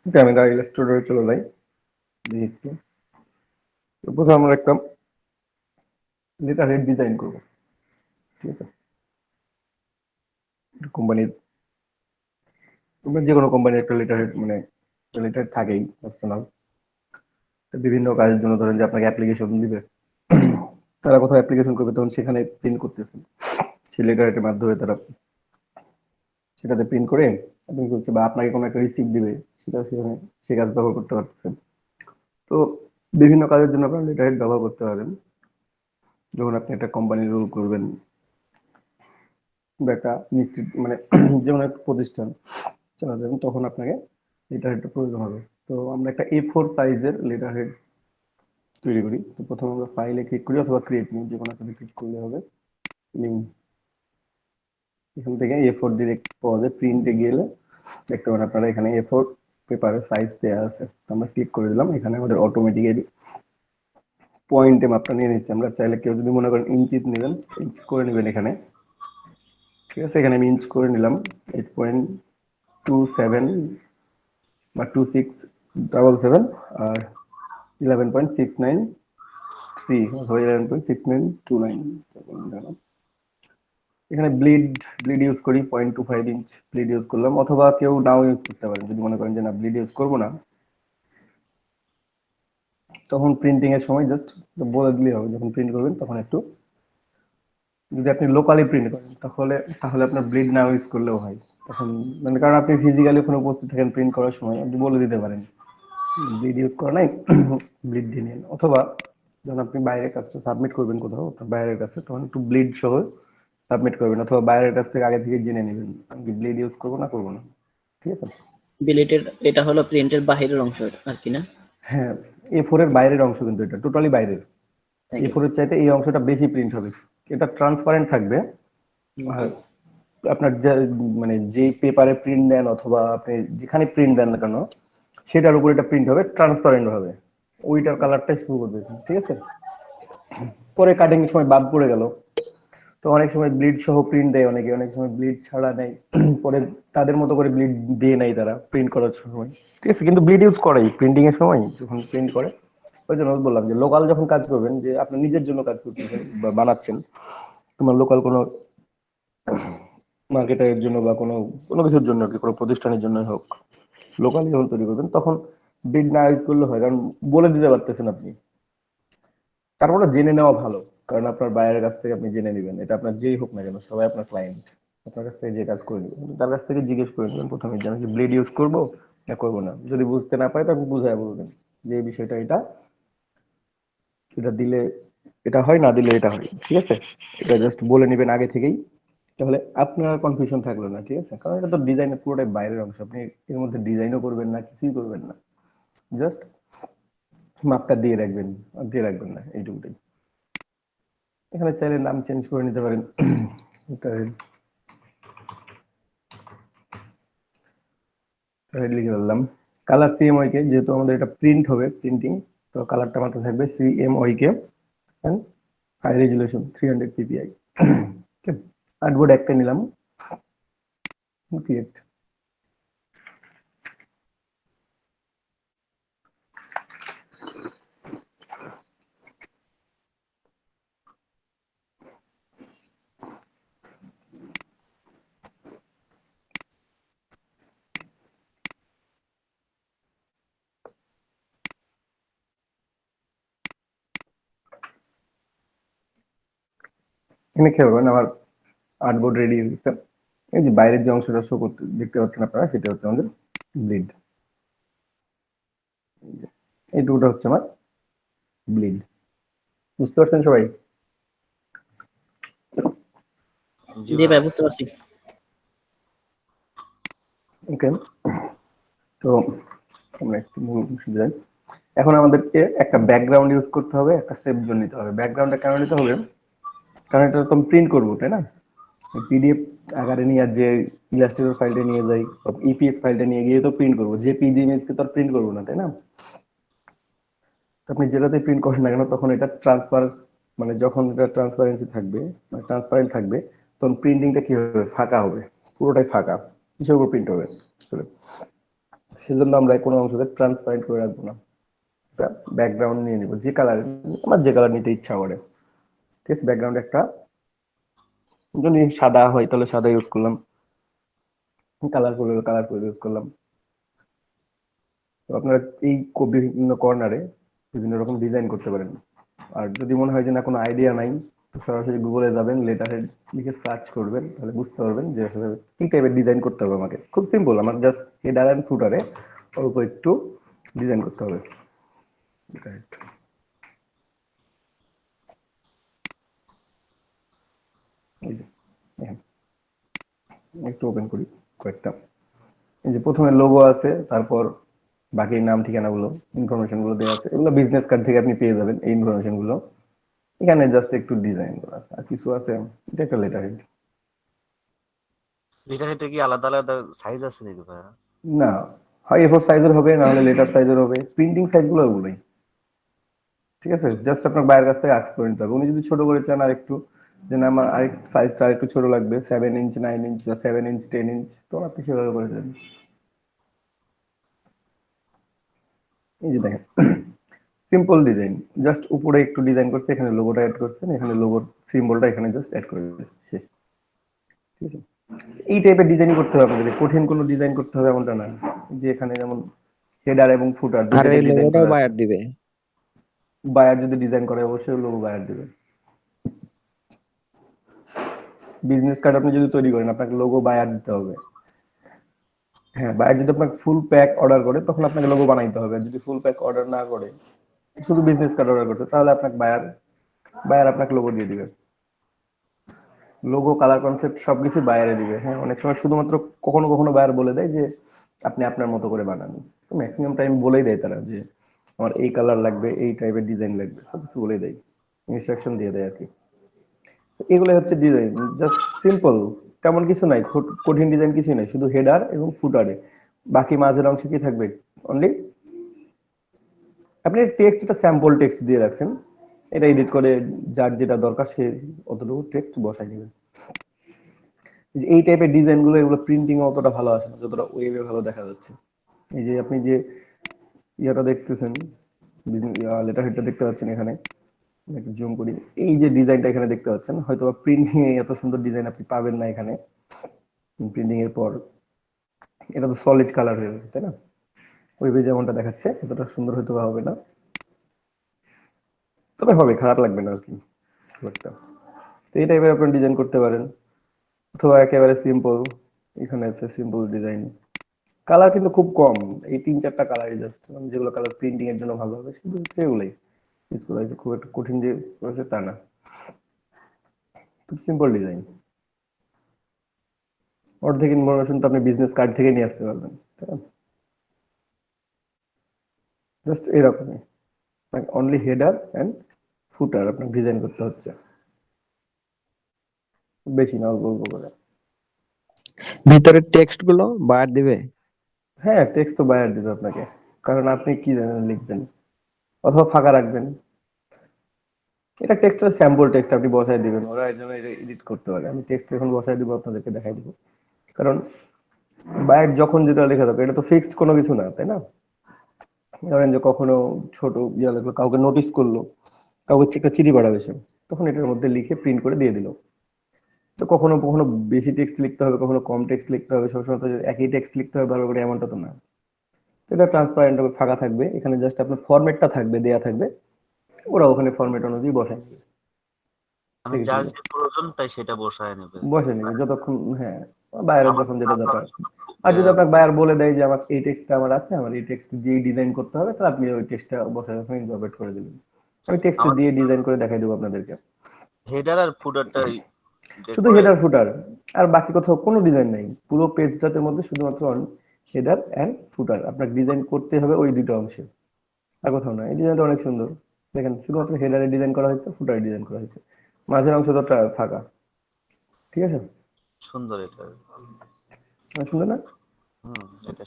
ওকে, আমি তার ইলাস্ট্রেটরে চলে যাই। দেখি প্রথমে আমরা একটা লেটার হেড ডিজাইন করবো। ঠিক আছে, কোম্পানির, যে কোনো কোম্পানির একটা লেটার হেড মানে লেটার থাকেই অপশনাল। বিভিন্ন কাজের জন্য ধরেন যে আপনাকে অ্যাপ্লিকেশন দিবে, তারা কোথাও অ্যাপ্লিকেশন করবে তখন সেখানে প্রিন্ট করতেছেন, সেই লেটার হেডের মাধ্যমে তারা সেটাতে প্রিন্ট করে আপনি করছে, বা আপনাকে কোনো একটা রিসিপ্ট দিবে, সেটা সেখানে সে কাজ ব্যবহার করতে পারতেছেন। তো বিভিন্ন কাজের জন্য আপনার লেটার হেড ব্যবহার করতে পারেন। যখন আপনি একটা কোম্পানি রুল করবেন বা একটা নিশ্চিত মানে যেমন একটা প্রতিষ্ঠান চালাবেন, তখন আপনাকে লেটার হেডটা প্রয়োজন হবে। তো আমরা একটা A4 সাইজের লেটার হেড তৈরি করি। তো প্রথমে আমরা ফাইলে ক্লিক করি অথবা ক্রিয়েট নিউ, যে কোনো একটা ক্লিক করলে হবে। নিউ, এখান থেকে A4 ডিরেক্ট পাওয়া যায়। প্রিন্টে গেলে দেখতে পারেন আপনারা এখানে A4 পেপারের সাইজ দেওয়া আছে। আমরা ক্লিক করে দিলাম, এখানে আমাদের অটোমেটিক্যালি পয়েন্টে মাপটা নিয়ে নিচ্ছে। আমরা চাইলে কেউ যদি মনে করেন ইঞ্চিতে নেবেন, ইঞ্চ করে নেবেন এখানে। ঠিক আছে, এখানে আমি ইঞ্চ করে নিলাম 8.27 বা 2677 আর 11.693 অথবা 11.6929। এখানে ব্লিড ব্লিড ইউজ করি 0.25 ইঞ্চ ব্লিড ইউজ করলাম, অথবা কেউ নাও ইউজ করতে পারেন। যদি মনে করেন যে না, ব্লিড ইউজ করবো না, তখন প্রিন্টিং এর সময় জাস্ট বলে দিলেই হবে। যখন প্রিন্ট করবেন তখন একটু, যদি আপনি লোকালি প্রিন্ট করেন তাহলে তাহলে আপনার ব্লিড না ইউজ করলেও হয়। তখন মানে কারণ আপনি ফিজিক্যালি ওখানে উপস্থিত থাকেন প্রিন্ট করার সময়, আপনি বলে দিতে পারেন ব্লিড ইউজ করা নাই, ব্লিড দিয়ে নিন। অথবা যখন আপনি বাইরের কাজটা সাবমিট করবেন কোথাও, আপনার বাইরের কাছে, তখন একটু ব্লিড সহ সাবমিট করবেন, অথবা বাইরের কাছ থেকে আগে থেকে জেনে নেবেন আমি কি ব্লিড ইউজ করবো না করবো না। ঠিক আছে, বিলেটের এটা হলো প্রিন্টের বাহিরের অংশ আর কি না? হ্যাঁ, A4 এর বাইরের অংশ, কিন্তু এটা টোটালি বাইরের। নাকি? A4 এর চাইতে এই অংশটা বেশি প্রিন্ট হবে। এটা ট্রান্সপারেন্ট থাকবে। আর জি। আপনার যে মানে যে পেপারে প্রিন্ট দেন অথবা আপনি যেখানে প্রিন্ট দেন না কেন, সেটার উপর এটা প্রিন্ট হবে ট্রান্সপারেন্ট ভাবে, ওইটার কালারটাই শুরু করবে। ঠিক আছে, পরে কাটিং এর সময় বাদ পড়ে গেল, তো অনেক সময় ব্লিড সহ প্রিন্ট দেয় অনেকে, অনেক সময় ব্লিড ছাড়া নেয়। পরে তাদের মতো করে ব্লিড দিয়ে নেয় তারা প্রিন্ট করার সময়। ঠিক আছে, কিন্তু ব্লিড ইউজ করেই প্রিন্টিং এর সময় যখন প্রিন্ট করে। ওই জন্য বললাম যে লোকাল যখন কাজ করবেন, যে আপনি নিজের জন্য কাজ করতেছেন বা বানাচ্ছেন, তোমার লোকাল কোনো মার্কেটের জন্য বা কোনো কোনো কিছুর জন্য আর কি, কোনো প্রতিষ্ঠানের জন্য হোক, লোকালি যখন তৈরি করবেন তখন বিড না ইউজ করলে হয়, কারণ বলে দিতে পারতেছেন আপনি। তারপরে জেনে নেওয়া ভালো, কারণ আপনার বাইরের কাছ থেকে আপনি জেনে নেবেন, এটা আপনার যেই হোক না কেন, সবাই আপনার ক্লায়েন্ট, আপনার কাছ থেকে যে কাজ করে নেবেন, তার কাছ থেকে জিজ্ঞেস করে নেবেন প্রথমে যে আমি কি ব্লেড ইউজ করবো না করবো না। যদি বুঝতে না পারে তখন বুঝায় বলবেন যে এই বিষয়টা এটা, এটা দিলে এটা হয়, না দিলে এটা হয়। ঠিক আছে, এটা জাস্ট বলে নেবেন আগে থেকেই, তাহলে আপনার কনফিউশন থাকলো না। ঠিক আছে, কারণ এটা তো ডিজাইনের পুরোটাই বাইরের অংশ, আপনি এর মধ্যে ডিজাইনও করবেন না, কিছুই করবেন না, জাস্ট মাপটা দিয়ে রাখবেন আর দিয়ে রাখবেন না, এইটুকুটাই। এখানে চাইলে নাম চেঞ্জ করে নিতে পারেন। লিখে ফেললাম কালার CMYK, যেহেতু আমাদের এটা প্রিন্ট হবে প্রিন্টিং, তো কালারটা মাত্র থাকবে CMYK and high resolution 300 ppi। Artboard একটা নিলাম, ক্রিয়েট। এখানে খেয়াল করবেন আমার আর্টবোর্ড রেডি হয়ে গেছে। এই যে বাইরের যে অংশটা শো করতে দেখতে পাচ্ছেন আপনারা, সেটা হচ্ছে আমাদের ব্লিড। এইটুকুটা হচ্ছে আমার ব্লিড। বুঝতে পারছেন সবাই? জি জি ভাই। ভাই, বুঝতে পারছি। ওকে, তো আমরা একটু মূল অংশে যাই। এখন আমাদেরকে একটা ব্যাকগ্রাউন্ড ইউজ করতে হবে, একটা সেভ জোন নিতে হবে। ব্যাকগ্রাউন্ডটা কেন নিতে হবে? কারণ এটা তো আমি প্রিন্ট করবো, তাই না? পিডিএফ আকারে নিয়ে আর যে ইলাস্ট্রেটর ফাইলটা নিয়ে যাই, ইপিএস ফাইলটা নিয়ে গিয়ে তো প্রিন্ট করবো, যে পিডি ইমেজকে তো আর প্রিন্ট করবো না, তাই না? তো আপনি যেটাতে প্রিন্ট করেন না কেন, তখন এটা ট্রান্সফার মানে যখন এটা ট্রান্সপারেন্সি থাকবে, মানে ট্রান্সপারেন্ট থাকবে, তখন প্রিন্টিংটা কি হবে? ফাঁকা হবে, পুরোটাই ফাঁকা, কিসের উপর প্রিন্ট হবে আসলে? সেজন্য আমরা কোনো অংশকে ট্রান্সপারেন্ট করে রাখবো না, ব্যাকগ্রাউন্ড নিয়ে নিব যে কালার, আমার যে কালার নিতে ইচ্ছা করে। ঠিক আছে, ব্যাকগ্রাউন্ড একটা যদি সাদা হয় তাহলে সাদা ইউজ করলাম, কালারফুল ইউজ করলাম। তো আপনারা এই বিভিন্ন কর্নারে বিভিন্ন রকম ডিজাইন করতে পারেন। আর যদি মনে হয় যে না কোনো আইডিয়া নাই, তো সরাসরি গুগলে যাবেন, লেটার হেড লিখে সার্চ করবেন, তাহলে বুঝতে পারবেন যে আসলে কি টাইপের ডিজাইন করতে হবে। আমাকে খুব সিম্পল, আমার জাস্ট হেডার এন্ড ফুটারে অল্প একটু ডিজাইন করতে হবে। Right. এই যে দেখেন, একটু ওপেন করি কয়েকটা। এই যে প্রথমে লোগো আছে, তারপর বাকি নাম ঠিকানাগুলো, ইনফরমেশন গুলো দেওয়া আছে, এগুলো বিজনেস কার্ড থেকে আপনি পেয়ে যাবেন এই ইনফরমেশন গুলো। এখানে জাস্ট একটু ডিজাইন করা আছে আর কিছু আছে, এটা একটা লেটার হেড। এটা কি আলাদা আলাদা সাইজ আছে নাকি ভাইয়া? না, হয় এ4 সাইজের হবে, না হলে লেটার সাইজের হবে, প্রিন্টিং সাইজ গুলো ওগুলোই। ঠিক আছে, জাস্ট আপনার বাইরের কাছ থেকে আস্ক করে নিতে হবে। উনি যদি ছোট করে চান আর একটু, যে না আমার আরেক সাইজটা আরেকটু ছোট লাগবে, 7 ইঞ্চ 9 ইঞ্চ বা 7 ইঞ্চ 10 ইঞ্চ, তো আপনি সেভাবে করে দেবেন। এই যে দেখেন, সিম্পল ডিজাইন, জাস্ট উপরে একটু ডিজাইন করছে, এখানে লোগোটা অ্যাড করছেন, এখানে লোগোর সিম্বলটা এখানে জাস্ট অ্যাড করে দিয়েছেন, শেষ। ঠিক আছে, এই টাইপের ডিজাইন করতে হবে আপনাদের, কঠিন কোনো ডিজাইন করতে হবে এমনটা না। যে এখানে যেমন হেডার এবং ফুটার দুই আর এই টাইপের ডিজাইন লোগোটাও করা আছে। বায়ার দিবে? বায়ার যদি ডিজাইন করে অবশ্যই লোগো বায়ার দিবে। বিজনেস কার্ড আপনি যদি তৈরি করেন, আপনাকে লোগো বায়ার দিতে হবে। হ্যাঁ, বায়ার যদি আপনাকে ফুল প্যাক অর্ডার করে তখন আপনাকে লোগো বানাইতে হবে। আর যদি ফুল প্যাক অর্ডার না করে, শুধু বিজনেস কার্ড অর্ডার করছে, তাহলে আপনাকে বায়ার বায়ার আপনাকে লোগো দিয়ে দিবে। লোগো, কালার, কনসেপ্ট সবকিছু বায়ারে দিবে। হ্যাঁ, অনেক সময় শুধুমাত্র কখনো কখনো বায়ার বলে দেয় যে আপনি আপনার মতো করে বানান। তো ম্যাক্সিমাম টাইম বলেই দেয় তারা যে আমার এই কালার লাগবে, এই টাইপের ডিজাইন লাগবে, সবকিছু বলে দেয়, ইনস্ট্রাকশন দিয়ে দেয় আর কি। এগুলো হচ্ছে ডিজাইন, জাস্ট সিম্পল, তেমন কিছু নাই, কঠিন ডিজাইন কিছুই নাই, শুধু হেডার এবং ফুটারে। বাকি মাঝের অংশে কি থাকবে, অনলি আপনি টেক্সট, একটা স্যাম্পল টেক্সট দিয়ে রাখছেন, এটা এডিট করে যার যেটা দরকার সে অতটুকু টেক্সট বসাই দিবেন। যে এই টাইপের ডিজাইন গুলো, এগুলো প্রিন্টিং অতটা ভালো আসে না যতটা ওয়েবে ভালো দেখা যাচ্ছে। এই যে আপনি যে ইয়াটা দেখতেছেন, লেটার হেডটা দেখতে পাচ্ছেন এখানে, একটু জুম করি, এই যে ডিজাইনটা এখানে দেখতে পাচ্ছেন, হয়তো প্রিন্টিং এ এত সুন্দর ডিজাইন আপনি পাবেন না এখানে। প্রিন্টিং এর পর এটা তো সলিড কালার হয়ে যাবে, তাই না? ওয়েবে যেমনটা দেখাচ্ছে এতটা সুন্দর হয়তো বা হবে না, তবে হবে, খারাপ লাগবে না আর কি খুব একটা। তো এই টাইপের আপনি ডিজাইন করতে পারেন, অথবা একেবারে সিম্পল, এখানে আছে সিম্পল ডিজাইন। কালার কিন্তু খুব কম, এই 3-4টা কালারই জাস্ট, যেগুলো কালার প্রিন্টিং এর জন্য ভালো হবে শুধু সেগুলোই ইউজ করা হয়েছে, খুব একটা কঠিন যে করেছে তা না, খুব সিম্পল ডিজাইন। অর্ধেক ইনফরমেশন তো আপনি বিজনেস কার্ড থেকে নিয়ে আসতে পারবেন, তাই না? জাস্ট এরকমই, অনলি হেডার এন্ড ফুটার আপনার ডিজাইন করতে হচ্ছে, বেশি না, অল্প অল্প করে। ভিতরের টেক্সট গুলো বায়ার দিবে? হ্যাঁ, টেক্সট তো বায়ার দিবে আপনাকে, কারণ আপনি কি জানেন লিখবেন, অথবা ফাঁকা রাখবেন। এটা টেক্সটের স্যাম্পল টেক্সট আপনি বসায় দিবেন, ওরা এর জন্য এটা এডিট করতে পারে। আমি টেক্সট এখন বসায় দিব, আপনাদেরকে দেখাই দিব। কারণ বায়ার যখন যেটা লেখা থাকবে, এটা তো ফিক্সড কোনো কিছু না, তাই না? ধরেন যে কখনো ছোট ইয়া লাগলো, কাউকে নোটিস করলো, কাউকে একটা চিঠি পাঠাবে সে, তখন এটার মধ্যে লিখে প্রিন্ট করে দিয়ে দিল। তো কখনো কখনো বেশি টেক্সট লিখতে হবে, কখনো কম টেক্সট লিখতে হবে, সবসময় তো যে একই টেক্সট লিখতে হবে বারবার করে, এমনটা তো না। তো এটা ট্রান্সপারেন্ট হবে, ফাঁকা থাকবে, এখানে জাস্ট আপনার ফরম্যাটটা থাকবে, দেয়া থাকবে, ওরা ওখানে ফরম্যাট অনুযায়ী বসায় নেবে, মানে দেখে যার শুনবে, যে প্রয়োজন তাই সেটা বসায় নেবে। বসে নেবে যতক্ষণ, হ্যাঁ, বাইরের আমার যখন যেটা দরকার। আর যদি আহ, আপনার বায়ার বলে দেয় যে আমার এই টেক্সটটা আমার আছে, আমার এই টেক্সট দিয়ে ডিজাইন করতে হবে, তাহলে আপনি ওই টেক্সটটা বসায় ওখানে ইনকর্পোরেট করে দিবেন। আমি টেক্সট আমার দিয়ে ডিজাইন করে দেখাই দেবো আপনাদেরকে। হেডার আর ফুটারটা যে শুধু করে হেডার ফুটার, আর বাকি কোথাও কোনো ডিজাইন নাই, পুরো পেজটার মধ্যে শুধুমাত্র হেডার এন্ড ফুটার আপনাকে ডিজাইন করতে হবে ওই দুটো অংশে, আর কোথাও না। এই ডিজাইনটা অনেক সুন্দর, দেখেন শুধুমাত্র হেডারে ডিজাইন করা হয়েছে, ফুটারে ডিজাইন করা হয়েছে, মাঝের অংশটা ফাঁকা। ঠিক আছে, সুন্দর এটা। সুন্দর না? এটা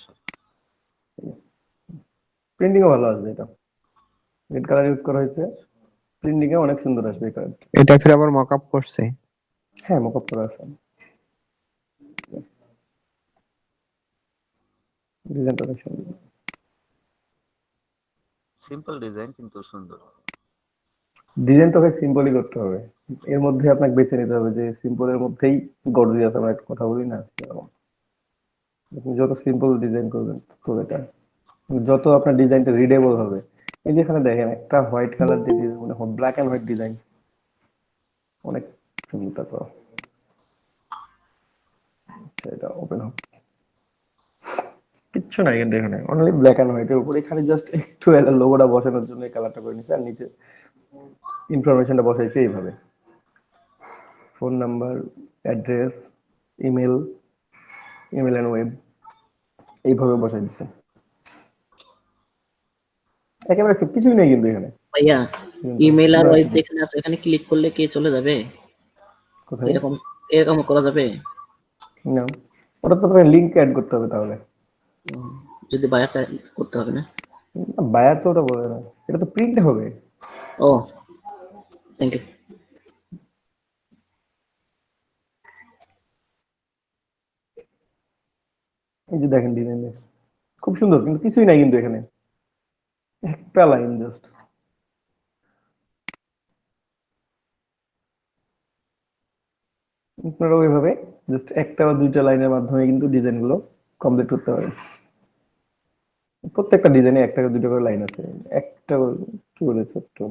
প্রিন্টিংও ভালো আসবে, এটা রেড কালার ইউজ করা হয়েছে, প্রিন্টিং এ অনেক সুন্দর আসবে এই কালারটা। এটা ফির আবার মকআপ করছে? হ্যাঁ, মকআপ করা আছে। ডিজাইনটা অনেক সুন্দর। সিম্পল ডিজাইন কিন্তু সুন্দর। ডিজাইন তোকে সিম্পলই করতে হবে, এর মধ্যে আপনাকে বেছে নিতে হবে যে সিম্পলের মধ্যেই গর্জিয়াস, আমরা একটা কথা বলি না এরকম। আপনি যত সিম্পল ডিজাইন করবেন তো এটা, যত আপনার ডিজাইনটা রিডেবল হবে। এই যে এখানে দেখেন একটা হোয়াইট কালার দিয়ে মানে ব্ল্যাক এন্ড হোয়াইট ডিজাইন, অনেক সুন্দর। তো আচ্ছা, এটা ওপেন হোক, কিচ্ছু নাই কিন্তু এখানে, অনলি ব্ল্যাক এন্ড হোয়াইট এর উপরে এখানে জাস্ট একটু লোগোটা বসানোর জন্য এই কালারটা করে নিছে, আর নিচে ইনফরমেশনটা বসাইছে এইভাবে, phone number, address, email, email and web, এইভাবে বসাই দিছে। একেবারে কিছুই নেই কিন্তু এখানে। ভাইয়া ইমেল আর ওয়েব যেখানে আছে এখানে ক্লিক করলে কি চলে যাবে? কোথায়? এরকম এরকম করা যাবে? না, ওটা তো তোমাকে লিংক অ্যাড করতে হবে তাহলে। যদি বায়ার করতে হবে না? বায়ার তো ওটা বলে না, এটা তো প্রিন্ট হবে। ও থ্যাংক ইউ। এই যে দেখেন ডিজাইন খুব সুন্দর, কিন্তু কিছুই নাই কিন্তু এখানে, একটা লাইন জাস্ট। আপনারা ওইভাবে জাস্ট একটা বা দুইটা লাইনের মাধ্যমে কিন্তু ডিজাইন গুলো কমপ্লিট করতে পারেন। প্রত্যেকটা ডিজাইনে একটা দুইটা করে লাইন আছে, একটা কি বলেছে একটু।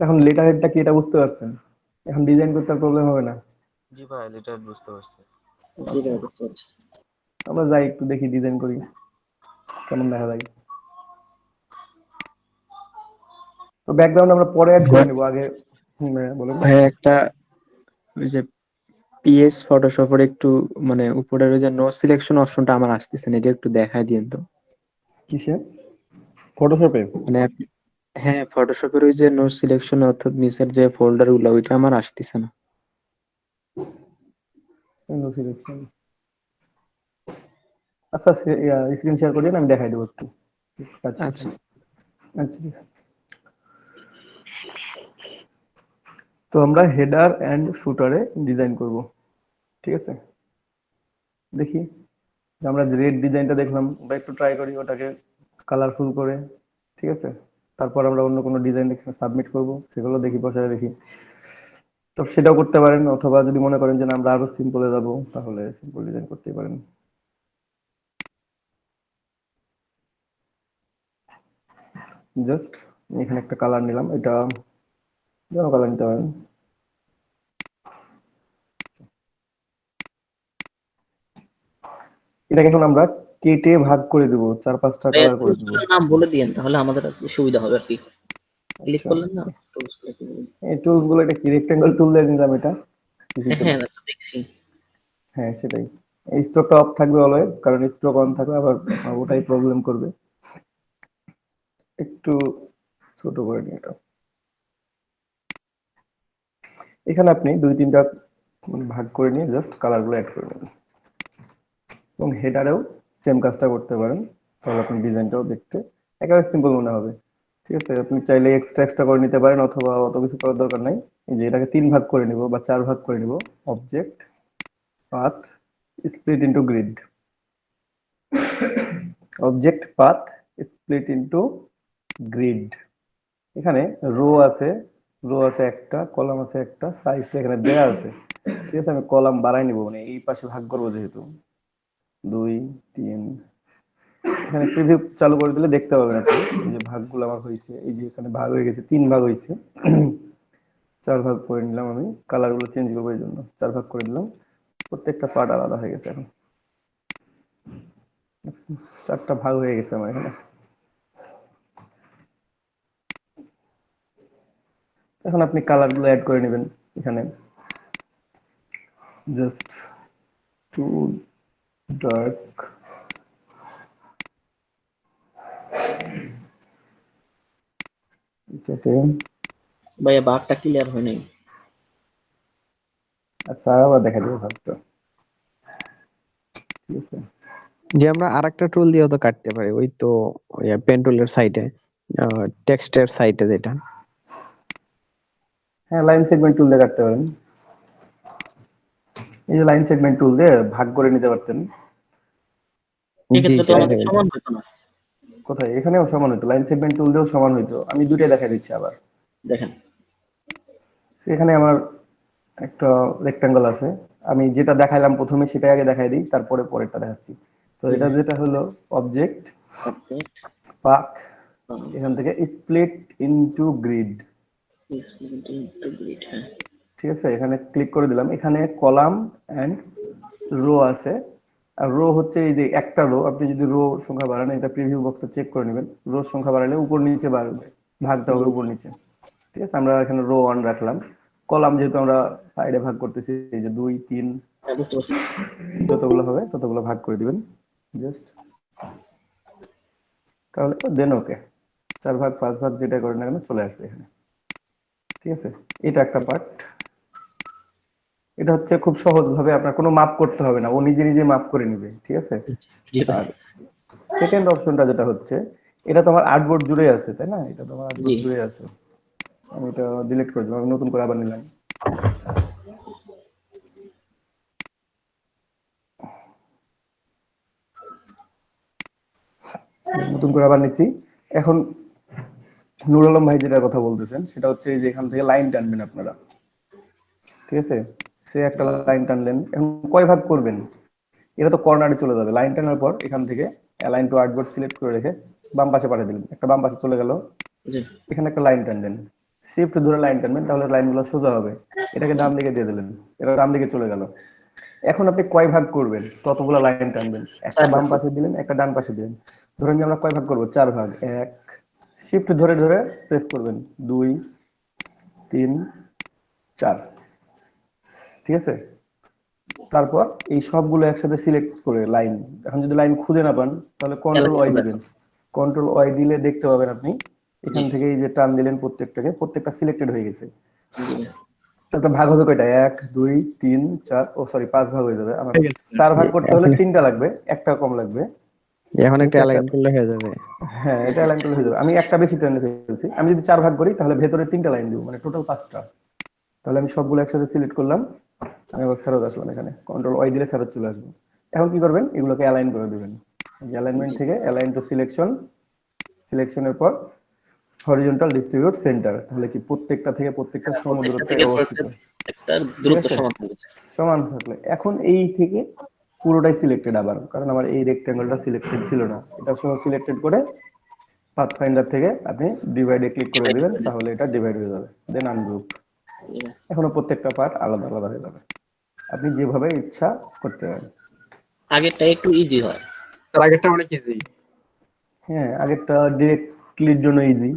এখন লেটার হেডটা কি এটা বুঝতে পারছেন? এখন ডিজাইন করতে আর প্রবলেম হবে না। জি ভাই, এটা বুঝতে পারছি। জি ভাই বুঝতে পারছি। আমরা যাই একটু দেখি ডিজাইন করি কেমন দেখা যায়। তো ব্যাকগ্রাউন্ড আমরা পরে অ্যাড করে নেব, আগে বলেন। ভাই একটা ওই যে পিএস ফটোশপের একটু মানে উপরের ওই যে নো সিলেকশন অপশনটা আমার আসতেছে না, এটা একটু দেখাই দিন তো। কিসে? ফটোশপে? মানে হ্যাঁ, ফটোশপের ওই যে নো সিলেকশন অর্থাৎ নিচের যে ফোল্ডার গুলো ওইটা আমার আসতেছে না। আচ্ছা, স্ক্রিন শেয়ার করিয়ে আমি দেখাই দেবো একটু। আচ্ছা আচ্ছা আচ্ছা। তো আমরা হেডার এন্ড ফুটারে ডিজাইন করব, ঠিক আছে? দেখি, আমরা রেড ডিজাইনটা দেখলাম, আমরা একটু ট্রাই করি ওটাকে কালারফুল করে, ঠিক আছে? তারপর আমরা অন্য কোনো ডিজাইন সাবমিট করব, সেগুলো দেখি, বসায় দেখি। তো সেটাও করতে পারেন, অথবা যদি মনে করেন যে না আমরা আরো সিম্পলে যাব, তাহলে সিম্পল ডিজাইন করতেই পারেন। জাস্ট এখানে একটা কালার নিলাম, এটা যেন কালার নিতে পারেন। এটাকে এখন আমরা কেটে ভাগ করে দেবো, 4-5টা ভাইয়া কালার করে দেবো। টুলসগুলোর নাম বলে দিয়েন তাহলে আমাদের আর কি সুবিধা হবে আর কি। ক্লিক আচ্ছা, করলেন না টুলস গুলো কি বলুন? এই টুলস গুলো, এটা কি রেক্টেঙ্গেল টুল দিয়ে নিলাম এটা। হ্যাঁ আমি তো দেখছি। হ্যাঁ সেটাই, এই স্ট্রোকটা অফ থাকবে অলওয়েজ, কারণ স্ট্রোক অন থাকলে আবার ওটাই প্রবলেম করবে। একটু ছোট করে নিই এটা। এখানে আপনি 2-3টা ভাগ করে নিয়ে জাস্ট কালার গুলো অ্যাড করে নেবেন, এবং হেডারেও সেম কাজটা করতে পারেন, তাহলে আপনার ডিজাইনটাও দেখতে একেবারে সিম্পল মনে হবে। ঠিক আছে, আপনি চাইলে এক্সট্রা করে নিতে পারেন, অথবা অত কিছু করার দরকার নাই। এই যে এটাকে 3 ভাগ করে নিব বা 4 ভাগ করে নিব, object, path, split into grid. Object, path, split into grid. এখানে রো আছে, একটা, কলাম আছে একটা, সাইজটা এখানে দেয়া আছে। ঠিক আছে, আমি কলাম বাড়াই নিব, মানে এই পাশে ভাগ করবো যেহেতু 2, 3। এখানে প্রিভিউ চালু করে দিলে দেখতে পাবেন আপনি যে ভাগগুলো আমার হয়েছে, এই যে এখানে ভাগ হয়ে গেছে, 3 ভাগ হয়েছে। 4 ভাগ করে নিলাম, আমি কালার গুলো চেঞ্জ করবো এই জন্য 4 ভাগ করে দিলাম। প্রত্যেকটা পার্ট আলাদা হয়ে গেছে এখন, 4টা ভাগ হয়ে গেছে আমার এখানে। এখন আপনি কালার গুলো অ্যাড করে নেবেন এখানে, জাস্ট টু ডার্ক, এটাতে। ভাইয়া বারটা ক্লিয়ার হয় নাই। আচ্ছা, আবার দেখা যাবে ভাগটা, ঠিক আছে? যে আমরা আরেকটা টুল দিয়েও তো কাটতে পারি, ওই তো পেন টুলের সাইডে, টেক্সটের সাইডে যেটা। হ্যাঁ, লাইন সেগমেন্ট টুল দিয়ে কাটতে পারেন। এই যে লাইন সেগমেন্ট টুল দিয়ে ভাগ করে নিতে পারতেন। জি এক্ষেত্রে তো সেটাই আমাদের হয়। সমান হতো না। কোথায়? এখানেও সমান হতো, লাইন সেগমেন্ট টুল দিয়েও সমান হইতো। আমি দুইটাই দেখা দিচ্ছি আবার। দেখেন, এখানে আমার একটা রেক্টাঙ্গল আছে, আমি যেটা দেখাইলাম প্রথমে সেটাই আগে দেখাই দিই, তারপরে পরেরটা দেখাচ্ছি। তো এটা যেটা হলো অবজেক্ট অবজেক্ট পাথ, এখান থেকে স্প্লিট ইনটু গ্রিড। হ্যাঁ, ঠিক আছে, এখানে ক্লিক করে দিলাম। এখানে কলাম এন্ড রো আছে। আর রো হচ্ছে এই যে একটা রো, আপনি যদি রো সংখ্যা বাড়ান, এটা প্রিভিউ বক্সে চেক করে নেবেন, রো সংখ্যা বাড়ালে উপর নিচে বাড়বে, ভাগটা হবে জি, উপর নিচে। ঠিক আছে, আমরা এখানে রো 1 রাখলাম। কলাম যেহেতু আমরা সাইডে ভাগ করতেছি, এই যে 2 3 হ্যাঁ, বুঝতে পারছি। যতগুলো হবে ততগুলো ভাগ করে দিবেন জাস্ট, তাহলে দেন ওকে। 4 ভাগ 5 ভাগ যেটা করেন না কেন চলে আসবে এখানে। ঠিক আছে, এটা একটা পার্ট। এটা হচ্ছে খুব সহজ ভাবে, আপনার কোনো মাপ করতে হবে না, ও নিজে নিজে মাপ করে নিবে। ঠিক আছে। জি ভাই। আর সেকেন্ড অপশনটা যেটা হচ্ছে, এটা তো আমার আর্টবোর্ড জুড়ে আছে, তাই না? এটা তো আমার জি, আর্টবোর্ড জুড়ে আছে। আমি এটা ডিলিট করে দিলাম, আমি নতুন করে আবার নিলাম। নতুন করে আবার নিছি। এখন নুর আলম ভাই যেটা কথা বলতেছেন সেটা হচ্ছে এই যে এখান থেকে লাইন টানবেন আপনারা। ঠিক আছে, সে একটা লাইন টানলেন, এখন কয় ভাগ করবেন? এটা তো কর্নারে চলে যাবে। লাইন টানার পর এখান থেকে অ্যালাইন টু আর্টবোর্ড সিলেক্ট করে রেখে বাম পাশে পাঠিয়ে দিলেন, একটা বাম পাশে চলে গেল। জি, এখানে একটা লাইন টানবেন, শিফট ধরে লাইন টানবেন, তাহলে লাইনগুলো সোজা হবে। এটাকে ডান দিকে দিয়ে দিলেন, এটা ডান দিকে চলে গেল। এখন আপনি কয় ভাগ করবেন? ততগুলো লাইন টানবেন, একটা 4 বাম ভাগ পাশে দিলেন, একটা ডান পাশে দিলেন। ধরেন যে আমরা কয় ভাগ করবো? 4 ভাগ। এক, শিফট ধরে ধরে প্রেস করবেন, 2 3 4। ঠিক আছে, তারপর এই সবগুলো একসাথে সিলেক্ট করে লাইন, এখন যদি লাইন খুঁজে না পান তাহলে কন্ট্রোল এলাকা ওয়াই হবে দিবেন। এখন। কন্ট্রোল ওয়াই দিলে দেখতে পাবেন আপনি জি, এখান থেকে এই যে টান দিলেন প্রত্যেকটাকে, প্রত্যেকটা সিলেক্টেড হয়ে গেছে। জি ভাই। তারপর ভাগ হবে কয়টা? 1 2 3 4, ও সরি 5 ভাগ হয়ে যাবে আমার। হয়ে গেছে। 4 জি, ভাগ করতে হলে এখন 3টা লাগবে, একটা কম লাগবে। এখন ঠিক একটা আছে, একটা, অ্যালাইন করলে হয়ে যাবে। হ্যাঁ এটা লাইন করলে হয়ে যাবে। আমি একটা বেশি টেনে ফেলছি, আমি যদি 4 ভাগ করি তাহলে ভেতরে 3টা লাইন দিব, মানে টোটাল 5টা। তাহলে আমি সবগুলো একসাথে সিলেক্ট করলাম। আমি আবার ফেরত আসলাম, এখানে কন্ট্রোল ওয়াই দিলে ফেরত চলে আসবে। এখন কি করবেন? এগুলোকে অ্যালাইন করে দিবেন। অ্যালাইনমেন্ট জি, থেকে অ্যালাইন টু সিলেকশন, সিলেকশনের পর হরিজন্টাল ডিস্ট্রিবিউট সেন্টার, তাহলে কি প্রত্যেকটা থেকে প্রত্যেকটা হ্যাঁ, সম প্রত্যেকটা দূরত্বে থেকে অবস্থিত। প্রত্যেকটার ঠিক দূরত্ব আছে, সমান হয়ে গেছে। সমান থাকলে এখন এই থেকে পুরোটাই সিলেক্টেড আবার, কারণ আমার এই রেক্টেঙ্গলটা সিলেক্টেড ছিল না, এটা সহ সিলেক্টেড করে পাথফাইন্ডার থেকে আপনি ডিভাইডে ক্লিক করে ডিভাইড দিবেন, করে দিন। তাহলে এটা ডিভাইড হয়ে যাবে। দেন আনগ্রুপ। জি ভাই। এখনো প্রত্যেকটা পার্ট আলাদা আলাদা হয়ে যাবে, আপনি যেভাবে ইচ্ছা করতে পারেন। আগেরটা একটু ইজি হয়। তার আগেরটা অনেক ইজি। হ্যাঁ, আগেরটা ডিরেক্টলির জন্য ইজি,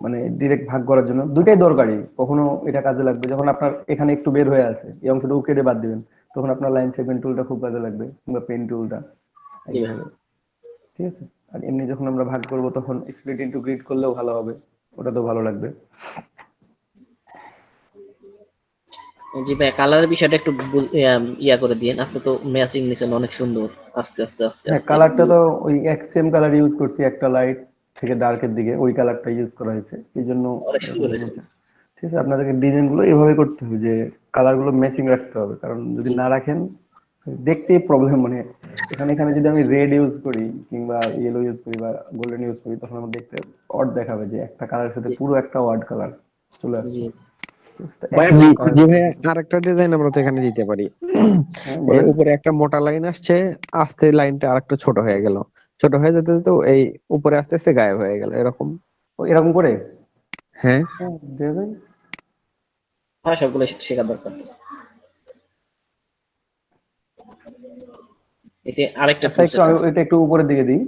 মানে ডিরেক্ট ভাগ করার জন্য দুইটাই দরকারি। কখনো এটা কাজে লাগবে যখন আপনার এখানে একটু বের হয়ে আছে, এই অংশটুকু কেটে বাদ দিবেন, তখন আপনার লাইন সেগমেন্ট টুলটা খুব কাজে লাগবে, কিংবা পেন টুলটা জি ভাই। এইভাবে। ঠিক আছে, আর এমনি যখন আমরা ভাগ করব তখন স্প্লিট ইনটু গ্রিড করলেও ভালো হবে, ওটা তো ভালো লাগবে। জি ভাই, কালারের বিষয়টা একটু ইয়া করে দিয়েন। আপনি তো ম্যাচিং নিছেন অনেক সুন্দর। আস্তে আস্তে আস্তে হ্যাঁ, আস্তে কালারটা তো ওই এক সেম কালার ইউজ করছি, একটা লাইট থেকে ডার্কের দিকে ওই কালারটা ইউজ করা হয়েছে, এই জন্য অনেক এরকম সুন্দর হয়েছে। হয়েছে। ঠিক আছে, আপনাদেরকে ডিজাইন গুলো এভাবে করতে হবে যে কালার গুলো ম্যাচিং রাখতে হবে, কারণ যদি জি, না রাখেন দেখতেই প্রবলেম। মানে এখানে এখানে যদি আমি রেড ইউজ করি কিংবা ইয়েলো ইউজ করি বা গোল্ডেন ইউজ করি, তখন আমার দেখতে অড দেখাবে যে একটা কালারের সাথে জি, পুরো একটা ওয়ার্ড কালার চলে জি, আসছে। ঠিক আছে? তো ভাই, একই জি রকম কালার। জি ভাই, আরেকটা ডিজাইন আমরা তো এখানে দিতে পারি। হ্যাঁ এই বলেন। উপরে একটা মোটা লাইন আসছে, আস্তে লাইনটা আরেকটু ছোট হয়ে গেল, ছোট হয়ে যেতে যেতে এই উপরে আস্তে আস্তে গায়েব হয়ে গেল এরকম। ও এরকম করে, হ্যাঁ, হ্যাঁ দেবেন। হ্যাঁ, সবগুলো শেখা দরকার। এতে আরেকটা আচ্ছা, একটু প্রসেস আমি আছে। এটা একটু উপরের দিকে দিই।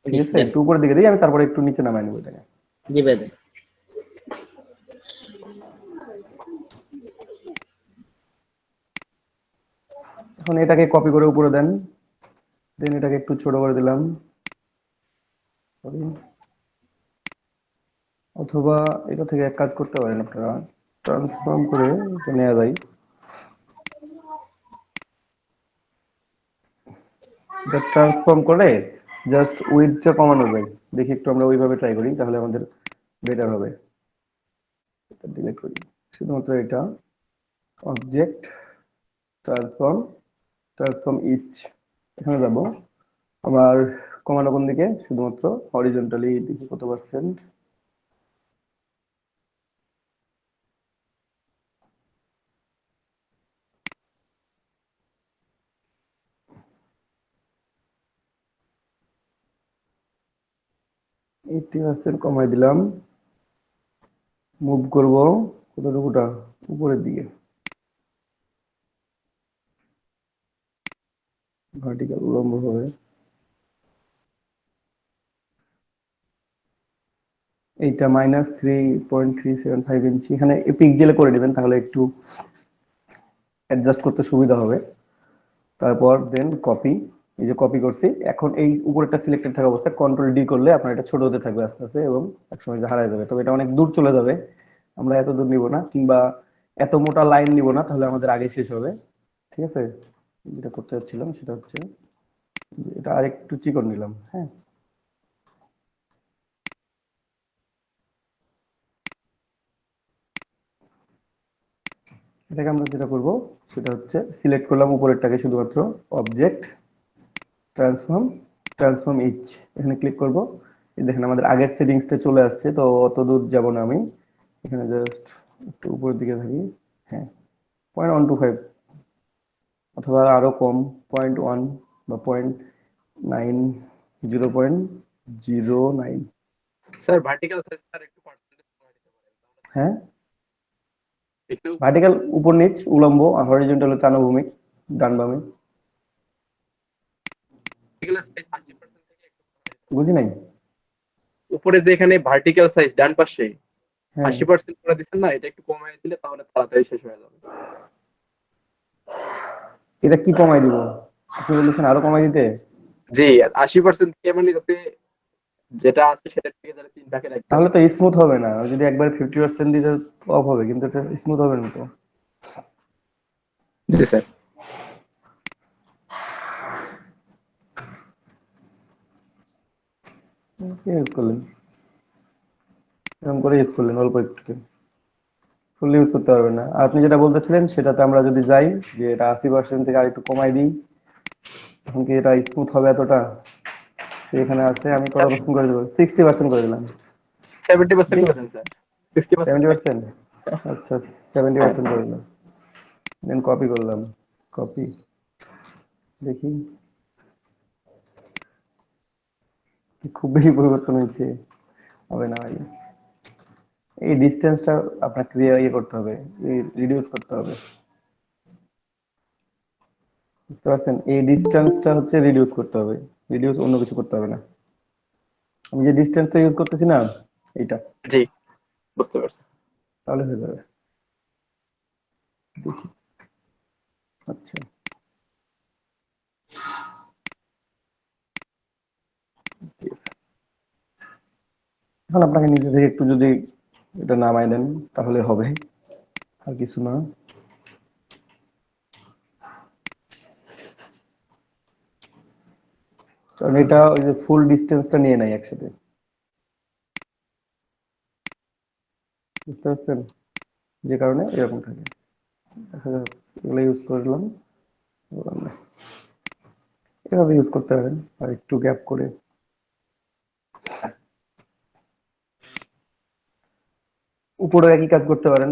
ঠিক জি আছে, দেন। একটু উপরের দিকে দিই, আমি তারপরে একটু নিচে নামাই নেবো এটাকে। জি ভাই দেন। এখন এটাকে কপি করে উপরে দেন, দেন এটাকে একটু ছোট করে দিলাম। Sorry। অথবা এটা থেকে এক কাজ করতে পারেন আপনারা, ট্রান্সফর্ম করে এটা নেওয়া যায়। এটা ট্রান্সফর্ম করে জাস্ট উইডথটা কমানো যায়। দেখি একটু আমরা ওইভাবে ট্রাই করি, তাহলে আমাদের বেটার হবে। এটা ডিলিট করি, শুধুমাত্র এটা অবজেক্ট ট্রান্সফর্ম ট্রান্সফর্ম ইচ, এখানে যাব। আমার কমানো কোন দিকে, শুধুমাত্র হরিজন্টালি দিকে কত পার্সেন্ট, এইটি পার্সেন্ট কমাই দিলাম। মুভ করব কতটুকুটা, উপরের দিকে, ভার্টিক্যাল উলম্ব হবে। এইটা -3.375 ইঞ্চি, এখানে পিক্সেলে করে দিবেন তাহলে একটু অ্যাডজাস্ট করতে সুবিধা হবে। তারপর দেন কপি, এই যে কপি করছি, এখন এই উপরেরটা সিলেক্টেড থাকা অবস্থায় কন্ট্রোল ডি করলে আপনার এটা ছোট হতে থাকবে আস্তে আস্তে এবং একসময় যে হারায় যাবে, তবে এটা অনেক দূর চলে যাবে। আমরা এত দূর নিব না, কিংবা এত মোটা লাইন নিব না, তাহলে আমাদের আগে শেষ হবে। ঠিক আছে, যেটা করতে যাচ্ছিলাম সেটা হচ্ছে যে এটা আরেকটু চিকন নিলাম। হ্যাঁ, এটাকে আমরা যেটা করব সেটা হচ্ছে সিলেক্ট করলাম উপরেরটাকে, শুধুমাত্র অবজেক্ট ট্রান্সফর্ম ট্রান্সফর্ম ইচ, এখানে ক্লিক করব। এই দেখেন আমাদের আগের সেটিংসটা চলে আসছে, তো অত দূর যাব না আমি, এখানে জাস্ট একটু উপরের দিকে থাকি। হ্যাঁ, 0.125 অথবা আরো কম, 0.1 বা 0.9, 0.09। স্যার ভার্টিক্যাল সাইজ স্যার একটু পার্সেন্টেজ কমাই দিতে পারেন তাহলে হ্যাঁ, একটু ভার্টিক্যাল উপর নিচ, উলম্ব আর হরিজন্টাল হচ্ছে আনুভূমিক, ডান বামে। ভার্টিক্যাল সাইজ 80% থেকে একটু কমাই দিতে বুঝি পারেন। নাই। উপরে যে এখানে ভার্টিক্যাল সাইজ ডান পাশে হ্যাঁ, 80% করে দিচ্ছেন না, এটা একটু কমাই দিলে তাহলে তাড়াতাড়ি শেষ হয়ে যাবে। এটা কি কমাই দিব, আপনি বলেছেন আরো কমাই দিতে? জি, 80% থেকে মানে যাতে যেটা আছে সেটা থেকে যাতে 3 ভাগে রাখতে তাহলে পারেন। তো স্মুথ হবে না, যদি একবার 50% দিতে অফ হবে, কিন্তু এটা স্মুথ হবে না তো। জি স্যার। কি ইউজ করলেন, এরকম করে ইউজ করলেন অল্প একটু, ফুল ইউজ করতে পারবেন না। আর আপনি যেটা বলতেছিলেন সেটাতে আমরা যদি যাই যে এটা 80% থেকে আরেকটু কমাই দিই, তখন কি এটা স্মুথ হবে এতটা? সেখানে আছে, আমি কত পার্সেন্ট করে দেবো, 60% করে দিলাম। 70% করে দেন স্যার। 60% 70%, আচ্ছা 70% করে দিলাম। দেন কপি করলাম, কপি, দেখি খুব বেশি পরিবর্তন হয়েছে, হবে না ভাই। এই ডিস্টেন্সটা আপনাকে ইয়ে করতে হবে, রিডিউস করতে হবে, বুঝতে পারছেন? এই ডিস্টেন্সটা হচ্ছে রিডিউস করতে হবে, রিডিউস, অন্য কিছু করতে হবে না। আমি যে ডিস্টেন্সটা ইউজ করতেছি না, এইটা, জি, বুঝতে পারছি। তাহলে হয়ে যাবে। দেখি, আচ্ছা ঠিক আছে। এখন আপনাকে নিজে থেকে একটু যদি এটা নামাই দেন তাহলে হবে, আর কিছু না। কারণ এটা ওই যে ফুল ডিস্টেন্সটা নিয়ে নাই একসাথে, বুঝতে পারছেন? যে কারণে এরকম থাকে। দেখা যাক, এগুলো ইউজ করলাম, বললাম না। এভাবে ইউজ করতে পারেন, আর একটু গ্যাপ করে। উপরে একই কাজ করতে পারেন,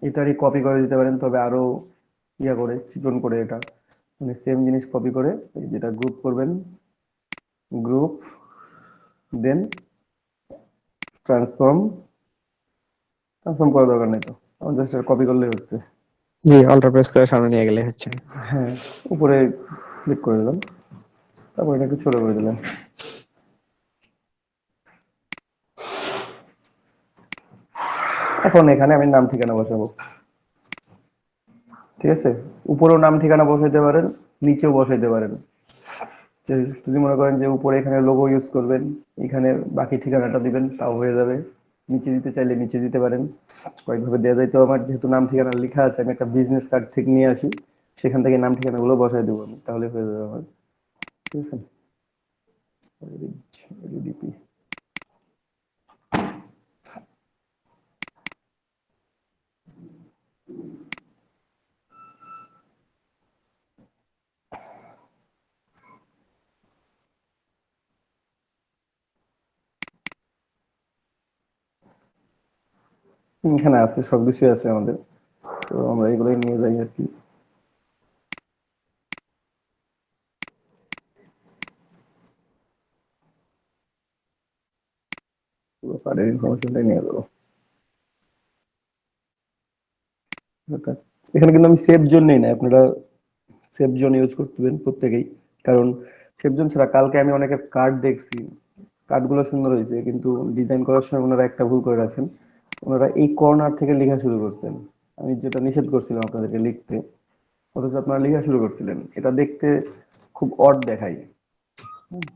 এটারই কপি করে দিতে পারেন, তবে আরো ইয়া করে, চিকন করে, এটা মানে সেম জিনিস কপি করে এই যেটা গ্রুপ করবেন, গ্রুপ, দেন ট্রান্সফর্ম, ট্রান্সফর্ম করার দরকার নেই তো, আমার জাস্ট কপি করলেই হচ্ছে। জি, অল্টার প্রেস করে সামনে নিয়ে গেলে হচ্ছে। হ্যাঁ, উপরে ক্লিক করে দিলাম, তারপর এটা একটু ছোট করে দিলাম। এখন এখানে আমি নাম ঠিকানা বসাবো, ঠিক আছে? উপরেও নাম ঠিকানা বসাইতে পারেন, নিচেও বসাইতে পারেন। যদি মনে করেন যে উপরে এখানে লোগো ইউজ করবেন, এখানে বাকি ঠিকানাটা দিবেন, তাও হয়ে যাবে। নিচে দিতে চাইলে নিচে দিতে পারেন, কয়েকভাবে দেওয়া যায়। তো আমার যেহেতু নাম ঠিকানা লেখা আছে, আমি একটা বিজনেস কার্ড থেকে নিয়ে আসি, সেখান থেকে নাম ঠিকানা গুলো বসাই দেবো আমি, তাহলে হয়ে যাবে আমার। ঠিক আছে, LDP, এখানে আছে, সবকিছুই আছে আমাদের। তো আমরা এগুলোই নিয়ে যাই আর কি। পুরো কার্ডের ইনফরমেশনটাই নিয়ে যাবো। অর্থাৎ এখানে কিন্তু আমি সেভ জোন নেই না, আপনারা সেভ জোন ইউজ করতেবেন প্রত্যেকেই। কারণ সেভ জোন ছাড়া কালকে আমি অনেকের কার্ড দেখছি, কার্ডগুলো সুন্দর হয়েছে, কিন্তু ডিজাইন করার সময় ওনারা একটা ভুল করে রাখছেন। ওনারা এই কর্নার থেকে লেখা শুরু করছেন। আমি যেটা নিষেধ করছিলাম আপনাদেরকে লিখতে, অথচ আপনারা লেখা শুরু করছিলেন। এটা দেখতে খুব অড দেখায়। হুম,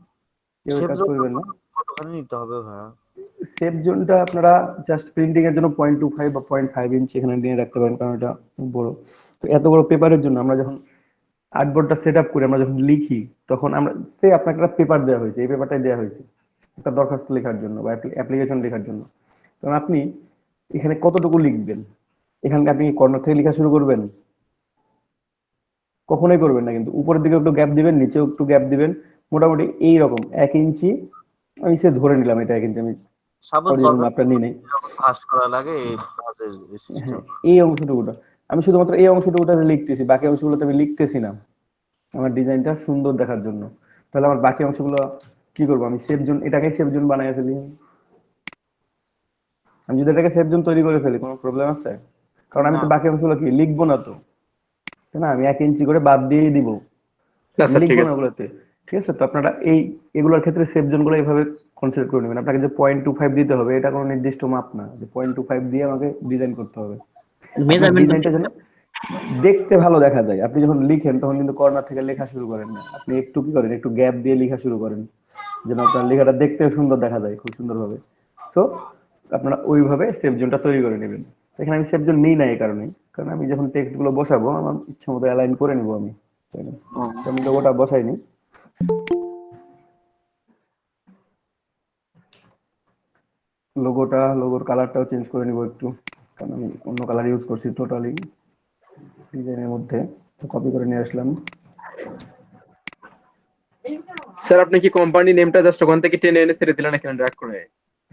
কেউ এই সেফ কাজ জোনটা করবেন না। কতখানি নিতে হবে ভাইয়া? সেভ জোনটা আপনারা জাস্ট প্রিন্টিং এর জন্য 0.25 বা 0.5 ইঞ্চি এখানে নিয়ে রাখতে পারেন, কারণ এটা বড়। তো এত বড় পেপারের জন্য আমরা যখন আর্টবোর্ডটা সেট আপ করে আমরা যখন লিখি, তখন আমরা সে আপনাকে একটা পেপার দেওয়া হয়েছে, এই পেপারটাই দেওয়া হয়েছে একটা দরখাস্ত লেখার জন্য বা অ্যাপ্লিকেশন লেখার জন্য। কারণ আপনি এখানে কতটুকু লিখবেন? এখানে আপনি কর্নার থেকে লেখা শুরু করবেন? কখনোই করবেন না। কিন্তু উপরের দিকে একটু গ্যাপ দিবেন, নিচেও একটু গ্যাপ দিবেন, মোটামুটি এইরকম 1 ইঞ্চি। আমি সে ধরে নিলাম এটা 1 ইঞ্চি, আমি সাপোজ অরিজিনাল দরকার মাপটা নিই নাই। যখন ভাঁজ করা লাগে এই ভাঁজের সিস্টেম। হ্যাঁ, এই অংশটুকুটা আমি শুধুমাত্র এই অংশটুকুটাতে লিখতেছি, বাকি অংশগুলোতে আমি লিখতেছি না আমার ডিজাইনটা সুন্দর দেখার জন্য। তাহলে আমার বাকি অংশগুলো কি করবো? আমি সেভ জোন, এটাকে সেভ জোন বানাই ফেলি। আমি যদি এটাকে সেভ জোন তৈরি করে ফেলি, কোনো প্রবলেম আছে? কারণ আমি না তো বাকি অংশগুলো কি লিখবো না তো, তাই না? আমি 1 ইঞ্চি করে বাদ দিয়েই দিব, না আমি স্যার, ঠিক লিখবো না আছে। ওগুলোতে। ঠিক আছে? তো আপনারা এই এগুলোর ক্ষেত্রে সেভ জোন গুলো এইভাবে কনসিডার করে নেবেন। আপনাকে যে 0.25 দিতে হবে এটা কোনো নির্দিষ্ট মাপ না, যে 0.25 দিয়ে আমাকে ডিজাইন করতে হবে। আপনার মেজারমেন্ট ডিজাইনটা যেন দেখতে ভালো দেখা যায়। আপনি যখন লিখেন তখন কিন্তু কর্নার থেকে লেখা শুরু করেন না, আপনি একটু কি করেন, একটু গ্যাপ দিয়ে লেখা শুরু করেন, যেন আপনার লেখাটা দেখতে সুন্দর দেখা যায়, খুব সুন্দরভাবে। সো আপনারা ওইভাবে সেভ জোনটা তৈরি করে নেবেন। এখানে আমি সেভ জোন নিই না এই কারণে, কারণ আমি যখন টেক্সট গুলো বসাবো আমার ইচ্ছা মতো অ্যালাইন করে নিবো আমি, তাই না? তো আমি লোগোটা বসাইনি। লোগোর কালারটাও চেঞ্জ করে নিবো একটু, কারণ আমি অন্য কালার ইউজ করছি টোটালি ডিজাইনের মধ্যে। তো কপি করে নিয়ে আসলাম। স্যার, আপনি কি কোম্পানি নেমটা জাস্ট ওখান থেকে টেনে এনে ছেড়ে দিলেন এখানে ড্র্যাগ করে?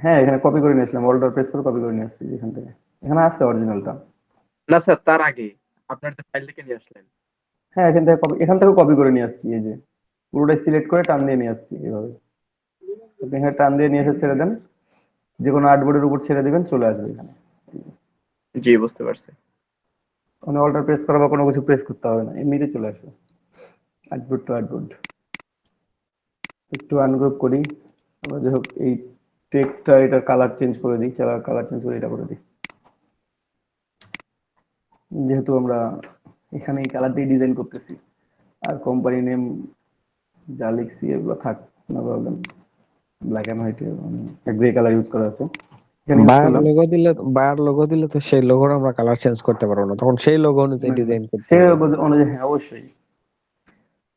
হ্যাঁ, এখানে কপি করে নিয়েছিলাম, অল্টার প্রেস করে কপি করে নিয়ে আসছি এখান থেকে। এখানে আছে অরিজিনালটা। না স্যার, তার আগে আপনার যে ফাইল থেকে নিয়ে আসলেন। হ্যাঁ, এখান থেকে কপি করে নিয়ে আসছি, এই যে পুরোটাই সিলেক্ট করে টান দিয়ে নিয়ে আসছি এভাবে। আপনি এখানে টান দিয়ে নিয়ে এসে ছেড়ে দেন, যে কোনো আর্টবোর্ডের উপর ছেড়ে দিবেন, চলে আসবে এখানে। জি, বুঝতে পারছি। মানে অল্টার প্রেস করা বা কোনো কিছু প্রেস করতে হবে না, এমনিতে চলে আসবে আর্টবোর্ড টু আর্টবোর্ড। একটু আনগ্রুপ করি আমরা, যাই হোক এই টেক্সটটা, এটা কালার চেঞ্জ করে দিই, কালার চেঞ্জ করে এটা করে দিই। যেহেতু আমরা এখানে এই কালার দিয়ে ডিজাইন করতেছি, আর কোম্পানি নেম যা লিখছি এগুলো থাক, কোনো problem. Black and white grey colour use করা আছে, এখানে ইউজ করলাম। বায়ার লোগো দিলে তো সেই লোগোর আমরা কালার চেঞ্জ করতে পারবো না, তখন সেই লোগো অনুযায়ী না, না, ডিজাইন করতে সে হবে। অনুযায়ী, হ্যাঁ অবশ্যই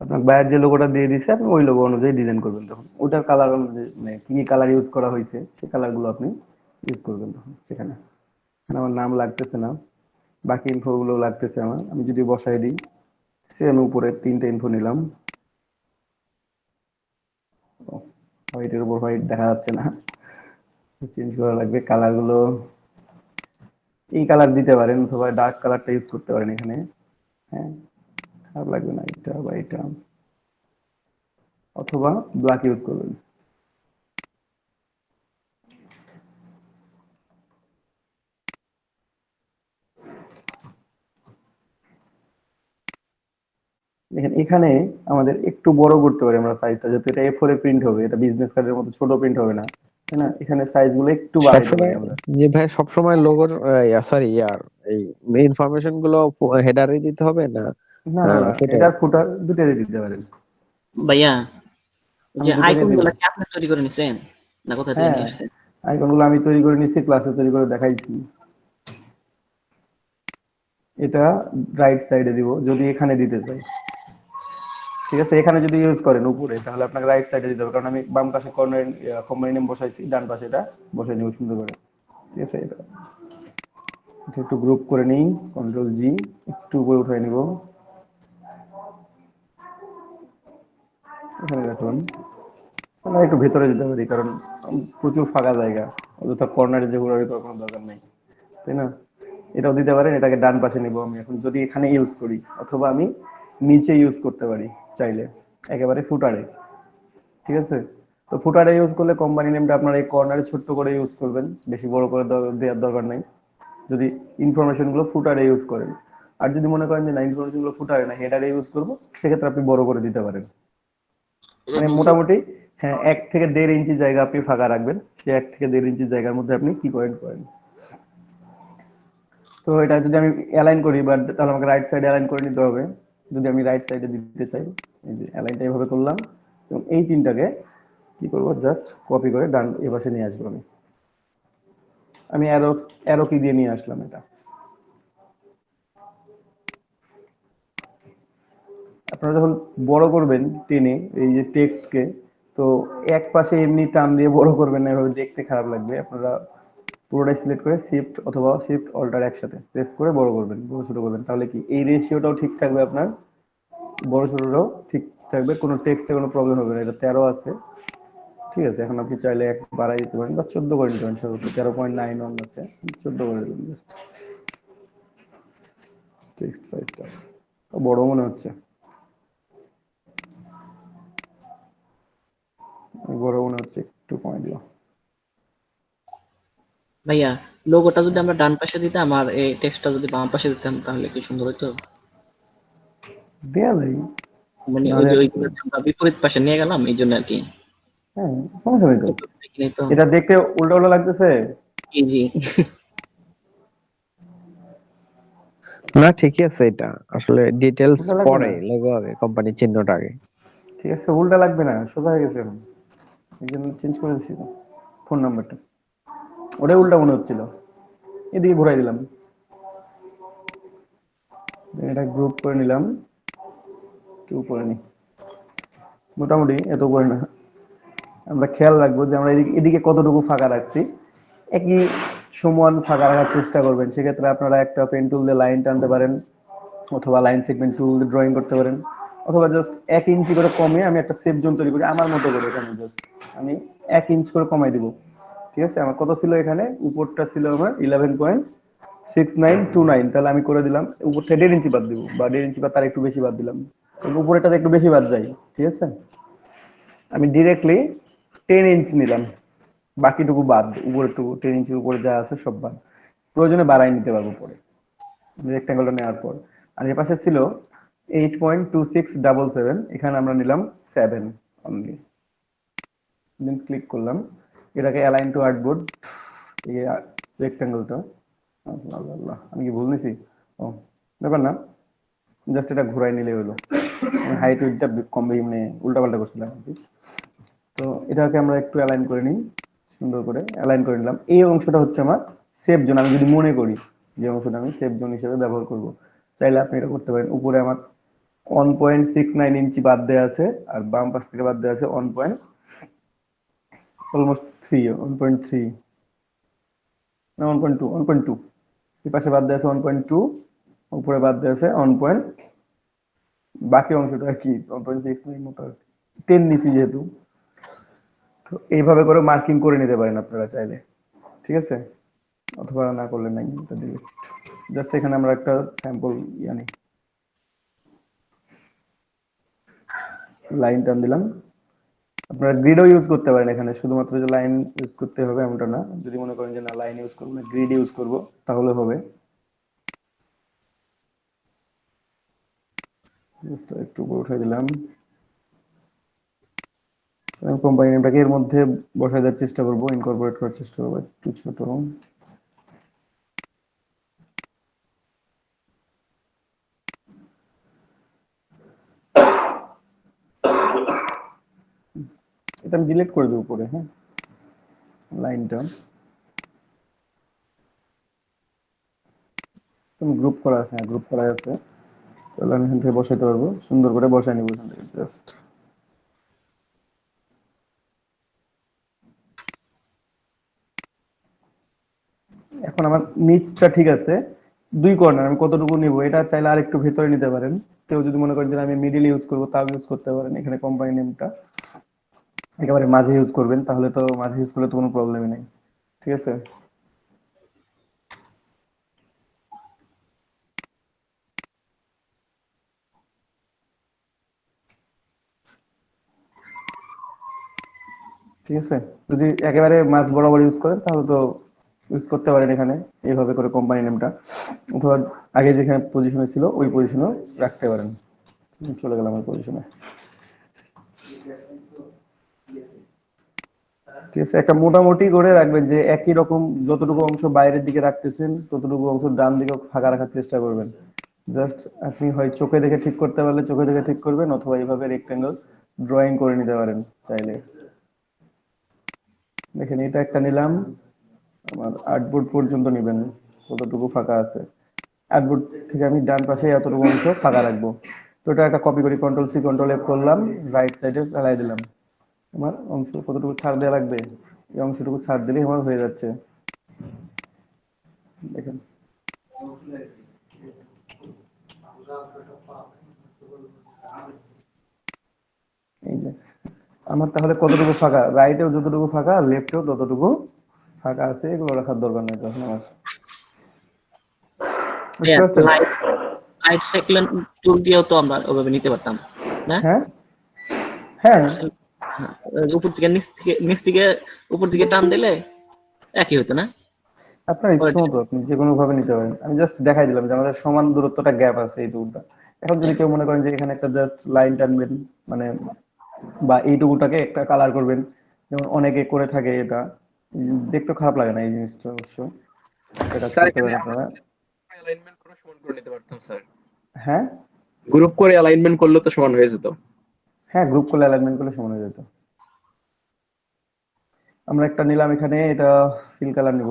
আপনার বায়ার যে লোগোটা দিয়ে দিচ্ছে আপনি ওই লোগো অনুযায়ী ডিজাইন করবেন। তখন ওটার কালার অনুযায়ী, মানে কি কি কালার ইউজ করা হয়েছে সেই কালার গুলো আপনি ইউজ করবেন তখন সেখানে। এখানে আমার নাম লাগতেছে না, বাকি ইনফো গুলো লাগতেছে আমার। আমি যদি বসাই দিই, সেম উপরে 3টে ইনফো নিলাম। হোয়াইটের উপর হোয়াইট দেখা যাচ্ছে না, চেঞ্জ করা লাগবে। কালার গুলো এই কালার দিতে পারেন, অথবা ডার্ক কালারটা ইউজ করতে পারেন এখানে। হ্যাঁ, খারাপ লাগবে না এটা বা এটা, অথবা ব্ল্যাক ইউজ করবেন। দেখেন এখানে আমাদের একটু বড় করতে পারি আমরা সাইজটা, যেহেতু এটা A4 এ প্রিন্ট হবে, এটা বিজনেস কার্ডের মতো ছোট প্রিন্ট হবে না, তাই না? এখানে সাইজ গুলো একটু বাড়াইতে পারি সবসময় আমরা। যে ভাই সবসময় লোগোর সরি ইয়ার এই ইনফরমেশন গুলো হেডারে দিতে হবে না না, না, না, ফুটার? এটার ফুটার দুটোই দিতে পারেন। ভাইয়া, ওই আমি যে দুটোই আইকন দিব। গুলা কি আপনি তৈরি করে নিছেন না কোথা থেকে হ্যাঁ, নিয়ে আসছেন? আইকন গুলো আমি তৈরি করে নিচ্ছি, ক্লাসে তৈরি করে দেখাইছি। এটা রাইট সাইডে দিব যদি এখানে দিতে চাই। ঠিক আছে, এখানে যদি ইউজ করেন উপরে, তাহলে আপনাকে রাইট সাইডে দিতে হবে, কারণ আমি বাম পাশে কর্নার কোম্পানি নেম বসাইছি, ডান পাশে এটা বসাই নিব সুন্দর করে। ঠিক আছে, এটা একটু গ্রুপ করে নিই, কন্ট্রোল জি, একটু উপরে উঠাই নিব, এখানে রাখলাম। আমরা একটু ভেতরে যেতে পারি, কারণ প্রচুর ফাঁকা জায়গা, অযথা কর্নারে যে ঘোরাঘুরি করার কোনো দরকার নেই। তাই না? এটাও দিতে পারেন, এটাকে ডান পাশে নিব আমি এখন যদি এখানে ইউজ করি, অথবা আমি নিচে ইউজ করতে পারি চাইলে, একেবারে ফুটারে। ঠিক আছে, তো ফুটারে ইউজ করলে কোম্পানি নেমটা আপনার এই কর্নারে ছোট্ট করে ইউজ করবেন, বেশি বড় করে দেওয়ার দরকার নাই যদি ইনফরমেশন গুলো ফুটারে ইউজ করেন। আর যদি মনে করেন যে না, ইনফরমেশন গুলো ফুটারে না, হেডারে ইউজ করবো, সেক্ষেত্রে আপনি বড় করে দিতে পারেন। এটা মানে নিচে মোটামুটি হ্যাঁ 1 থেকে 1.5 ইঞ্চি জায়গা আপনি ফাঁকা রাখবেন, সেই 1 থেকে 1.5 ইঞ্চি জায়গার মধ্যে আপনি কি করেন। তো এটা যদি আমি অ্যালাইন করি, বা তাহলে আমাকে রাইট সাইডে অ্যালাইন করে নিতে হবে। যদি আমি রাইট সাইডে দিতে চাই, এই যে অ্যালাইনটা এইভাবে করলাম, এবং এই তিনটাকে কি করব, জাস্ট কপি করে ডান এ পাশে নিয়ে আসবো। আমি অ্যারো অ্যারো কি দিয়ে নিয়ে আসলাম এটা। আপনারা যখন বড় করবেন টেনে এই যে টেক্সটকে, তো এক পাশে এমনি টান দিয়ে বড় করবেন না, এভাবে দেখতে খারাপ লাগবে। আপনারা পুরোটাই সিলেক্ট করে শিফট অথবা শিফট অল্টার একসাথে প্রেস করে বড় করবেন, বড় ছোট করবেন, তাহলে কি এই রেশিওটাও ঠিক থাকবে, আপনার বড় ছোটটাও ঠিক থাকবে, কোনো টেক্সটে কোনো প্রবলেম হবে না। এটা 13 আছে, ঠিক আছে। এখন আপনি চাইলে 1 বাড়াই দিতে পারেন বা 14 করে নিতে পারেন, সর্বোচ্চ 13.91 আছে, 14 করে দিলাম জাস্ট। টেক্সট সাইজটা বড় মনে হচ্ছে, বড় মনে হচ্ছে, একটু কমাই দিলাম। ভাইয়া লোগোটা যদি আমরা ডান পাশে দিতাম আর এই টেক্সটটা যদি বাম পাশে দিতাম তাহলে কি সুন্দর হতো? দেয়া যায়, মানে ওই নাহলে যে আর ওই কিছু না। আমরা বিপরীত পাশে নিয়ে গেলাম এই জন্য আর কি। হ্যাঁ, সমস্যা নেই তো। দেখি নাই তো। এটা দেখতে উল্টা উল্টা লাগতেছে। জি জি। না ঠিকই আছে, এটা আসলে ডিটেলস উল্টা লাগবে পরে, না, লোগো আগে, কোম্পানির চিহ্নটা আগে। ঠিক আছে, উল্টা লাগবে না, সোজা হয়ে গেছে এখন। এই জন্য চেঞ্জ করে দিচ্ছি ফোন নাম্বারটা, ওটাই উল্টা মনে হচ্ছিল, এদিকে ঘুরাই দিলাম। এটা গ্রুপ করে নিলাম, টু করে নি, মোটামুটি এত করে না। আমরা খেয়াল রাখবো যে আমরা এদিকে এদিকে কতটুকু ফাঁকা রাখছি, একই সমান ফাঁকা রাখার চেষ্টা করবেন। সেক্ষেত্রে আপনারা একটা পেন টুল দিয়ে লাইন টানতে পারেন, অথবা লাইন সেগমেন্ট টুল দিয়ে ড্রয়িং করতে পারেন, অথবা জাস্ট 1 ইঞ্চি করে কমিয়ে আমি একটা সেফ জোন তৈরি করি আমার মতো করে। এখানে জাস্ট আমি 1 ইঞ্চ করে কমাই দিব। ঠিক আছে, আমার কত ছিল এখানে, উপরটা ছিল আমার 11.6929, তাহলে আমি করে দিলাম উপর থেকে 1.5 ইঞ্চি বাদ দিব, বা 1.5 ইঞ্চি বা তার একটু বেশি বাদ দিলাম, কারণ উপরেটাতে একটু বেশি বাদ যায়। ঠিক আছে, আমি ডিরেক্টলি 10 ইঞ্চ নিলাম, বাকিটুকু বাদ, উপরেরটুকু 10 ইঞ্চির উপরে যা আছে সব বাদ, প্রয়োজনে বাড়াই নিতে পারবো পরে রেক্টাঙ্গলটা নেওয়ার পর। আর এর পাশে ছিল 8.2677, এখানে আমরা নিলাম 7 অনলি, দেন ক্লিক করলাম, এটাকে অ্যালাইন টু আর্টবোর্ড, এই রেক্টাঙ্গলটা, আল্লাহ আল্লাহ, আমি কি ভুল নিছি? ও ব্যাপার না, জাস্ট এটা ঘুরাই নিলে হলো। হাইট উইডটা কম বেশি মানে উল্টাপাল্টা করছিলাম আর কি। তো এটাকে আমরা একটু অ্যালাইন করে নিই, সুন্দর করে অ্যালাইন করে নিলাম। এই অংশটা হচ্ছে আমার সেফ জোন, আমি যদি মনে করি যে অংশটা আমি সেফ জোন হিসেবে ব্যবহার করব, চাইলে আপনি এটা করতে পারেন। উপরে আমার 1.69 ইঞ্চি বাদ দেওয়া আছে, আর বাম পাশ থেকে বাদ দেওয়া আছে 1.3 না 1.2, এই পাশে বাদ দেওয়া আছে 1.2, উপরে বাদ দেওয়া আছে 1. বাকি অংশটা আর কি 1.69 মতো আর কি। 10 নিচি যেহেতু, তো এইভাবে করে মার্কিং করে নিতে পারেন আপনারা চাইলে। ঠিক আছে, অথবা না করলে নাই, এটা দিলে জাস্ট এখানে আমরা একটা স্যাম্পল ইয়ানি লাইন টান দিলাম। আপনারা গ্রিডও ইউজ করতে পারেন, এখানে শুধুমাত্র যে লাইন ইউজ করতে হবে এমনটা না, যদি মনে করেন যে না লাইন ইউজ করবো না, গ্রিড ইউজ করবো, তাহলে হবে। জাস্ট একটু উপরে উঠে দিলাম, কোম্পানি নেমটাকে এর মধ্যে বসায় দেওয়ার চেষ্টা করবো, ইনকর্পোরেট করার চেষ্টা করবো একটু ছোট। এটা আমি ডিলিট করে দেবো পরে, হ্যাঁ লাইনটা। তুমি গ্রুপ করা আছে, হ্যাঁ গ্রুপ করা আছে, তাহলে আমি এখান থেকে বসাইতে পারবো, সুন্দর করে বসাই নিবো এখান থেকে জাস্ট। এখন আমার নিচটা ঠিক আছে, 2 কর্নার আমি কতটুকু নিব, এটা চাইলে আর একটু ভেতরে নিতে পারেন। কেউ যদি মনে করেন যে আমি মিডিল ইউজ করবো, তাও ইউজ করতে পারেন। এখানে কোম্পানি নেমটা একেবারে মাঝে ইউজ করবেন, তাহলে তো মাঝে ইউজ করলে তো কোনো প্রবলেমই নেই। ঠিক আছে, ঠিক আছে? যদি একেবারে মাঝ বরাবর ইউজ করেন তাহলে তো ইউজ করতে পারেন এখানে এইভাবে করে কোম্পানি নেমটা, অথবা আগে যেখানে পজিশনে ছিল ওই পজিশনেও রাখতে পারেন। চলে গেলাম ওই পজিশনে। ঠিক আছে, একটা মোটামুটি করে রাখবেন যে একই রকম যতটুকু অংশ বাইরের দিকে রাখতেছেন ততটুকু অংশ ডান দিকে ফাঁকা রাখার চেষ্টা করবেন। জাস্ট আপনি হয় চোখে দেখে ঠিক করতে পারলে চোখে দেখে ঠিক করবেন, অথবা এইভাবে রেক্টেঙ্গেল ড্রয়িং করে নিতে পারেন চাইলে। দেখেন এটা একটা নিলাম, আমার আর্টবোর্ড পর্যন্ত নিবেন কতটুকু ফাঁকা আছে। আর্টবোর্ড থেকে আমি ডান পাশে এতটুকু অংশ ফাঁকা রাখবো। তো এটা একটা কপি করি, কন্ট্রোল সি কন্ট্রোল এফ করলাম, রাইট সাইডে ফেলাই দিলাম। আমার অংশ কতটুকু ছাড় দেওয়া লাগবে, এই অংশটুকু ছাড় দিলেই আমার হয়ে যাচ্ছে। দেখেন এই যে আমার তাহলে কতটুকু ফাঁকা, রাইটেও যতটুকু ফাঁকা লেফটেও ততটুকু ফাঁকা আছে, এগুলো রাখার দরকার নেই তখন আমার। বুঝতে পারছেন? লাইট লাইট সাইক্লোন টুল দিয়েও তো আমরা ওভাবে নিতে পারতাম না? হ্যাঁ হ্যাঁ, হ্যাঁ, উপর থেকে নিচ থেকে উপর দিকে টান দিলে একই হতো না? আপনার ইচ্ছে মতো আপনি যে কোনো ভাবে নিতে পারেন। আমি জাস্ট দেখাই দিলাম যে আমাদের সমান দূরত্বটা গ্যাপ আছে এই টুলটা। এখন যদি কেউ মনে করেন যে এখানে একটা জাস্ট লাইন টানবেন, মানে বা এইটুকুটাকে একটা কালার করবেন, যেমন অনেকে করে থাকে এটা, দেখতে খারাপ লাগে না এই জিনিসটা অবশ্য। একটা কাজ স্যার করতে এখানে পারেন আমরা আপনারা। অ্যালাইনমেন্ট করে সমান করে নিতে পারতাম স্যার। হ্যাঁ গ্রুপ করে অ্যালাইনমেন্ট করলে তো সমান হয়ে যেত। হ্যাঁ, গ্রুপ করলে অ্যালাইনমেন্ট করলে সমান হয়ে যেত। আমরা একটা নিলাম এখানে, এটা ফিল কালার নিব।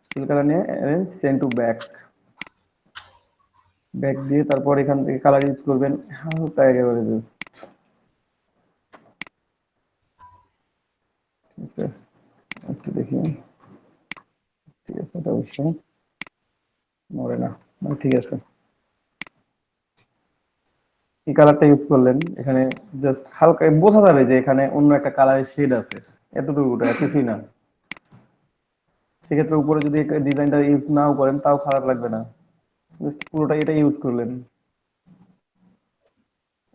ফিল কালার নিয়ে সেন্ড টু ব্যাক, ব্যাক দিয়ে তারপর এখান থেকে কালার ইউজ করবেন হালকা একেবারে just, ঠিক আছে? একটু দেখি, ঠিক আছে, এটা অবশ্যই মরে না, মানে ঠিক আছে। এই কালারটা ইউজ করলেন এখানে, জাস্ট হালকা বোঝা যাবে যে এখানে অন্য একটা কালারের শেড আছে, এতটুকুটা কিছুই না। সেক্ষেত্রে উপরে যদি ডিজাইনটা ইউজ নাও করেন তাও খারাপ লাগবে না, জাস্ট পুরোটা এটা ইউজ করলেন।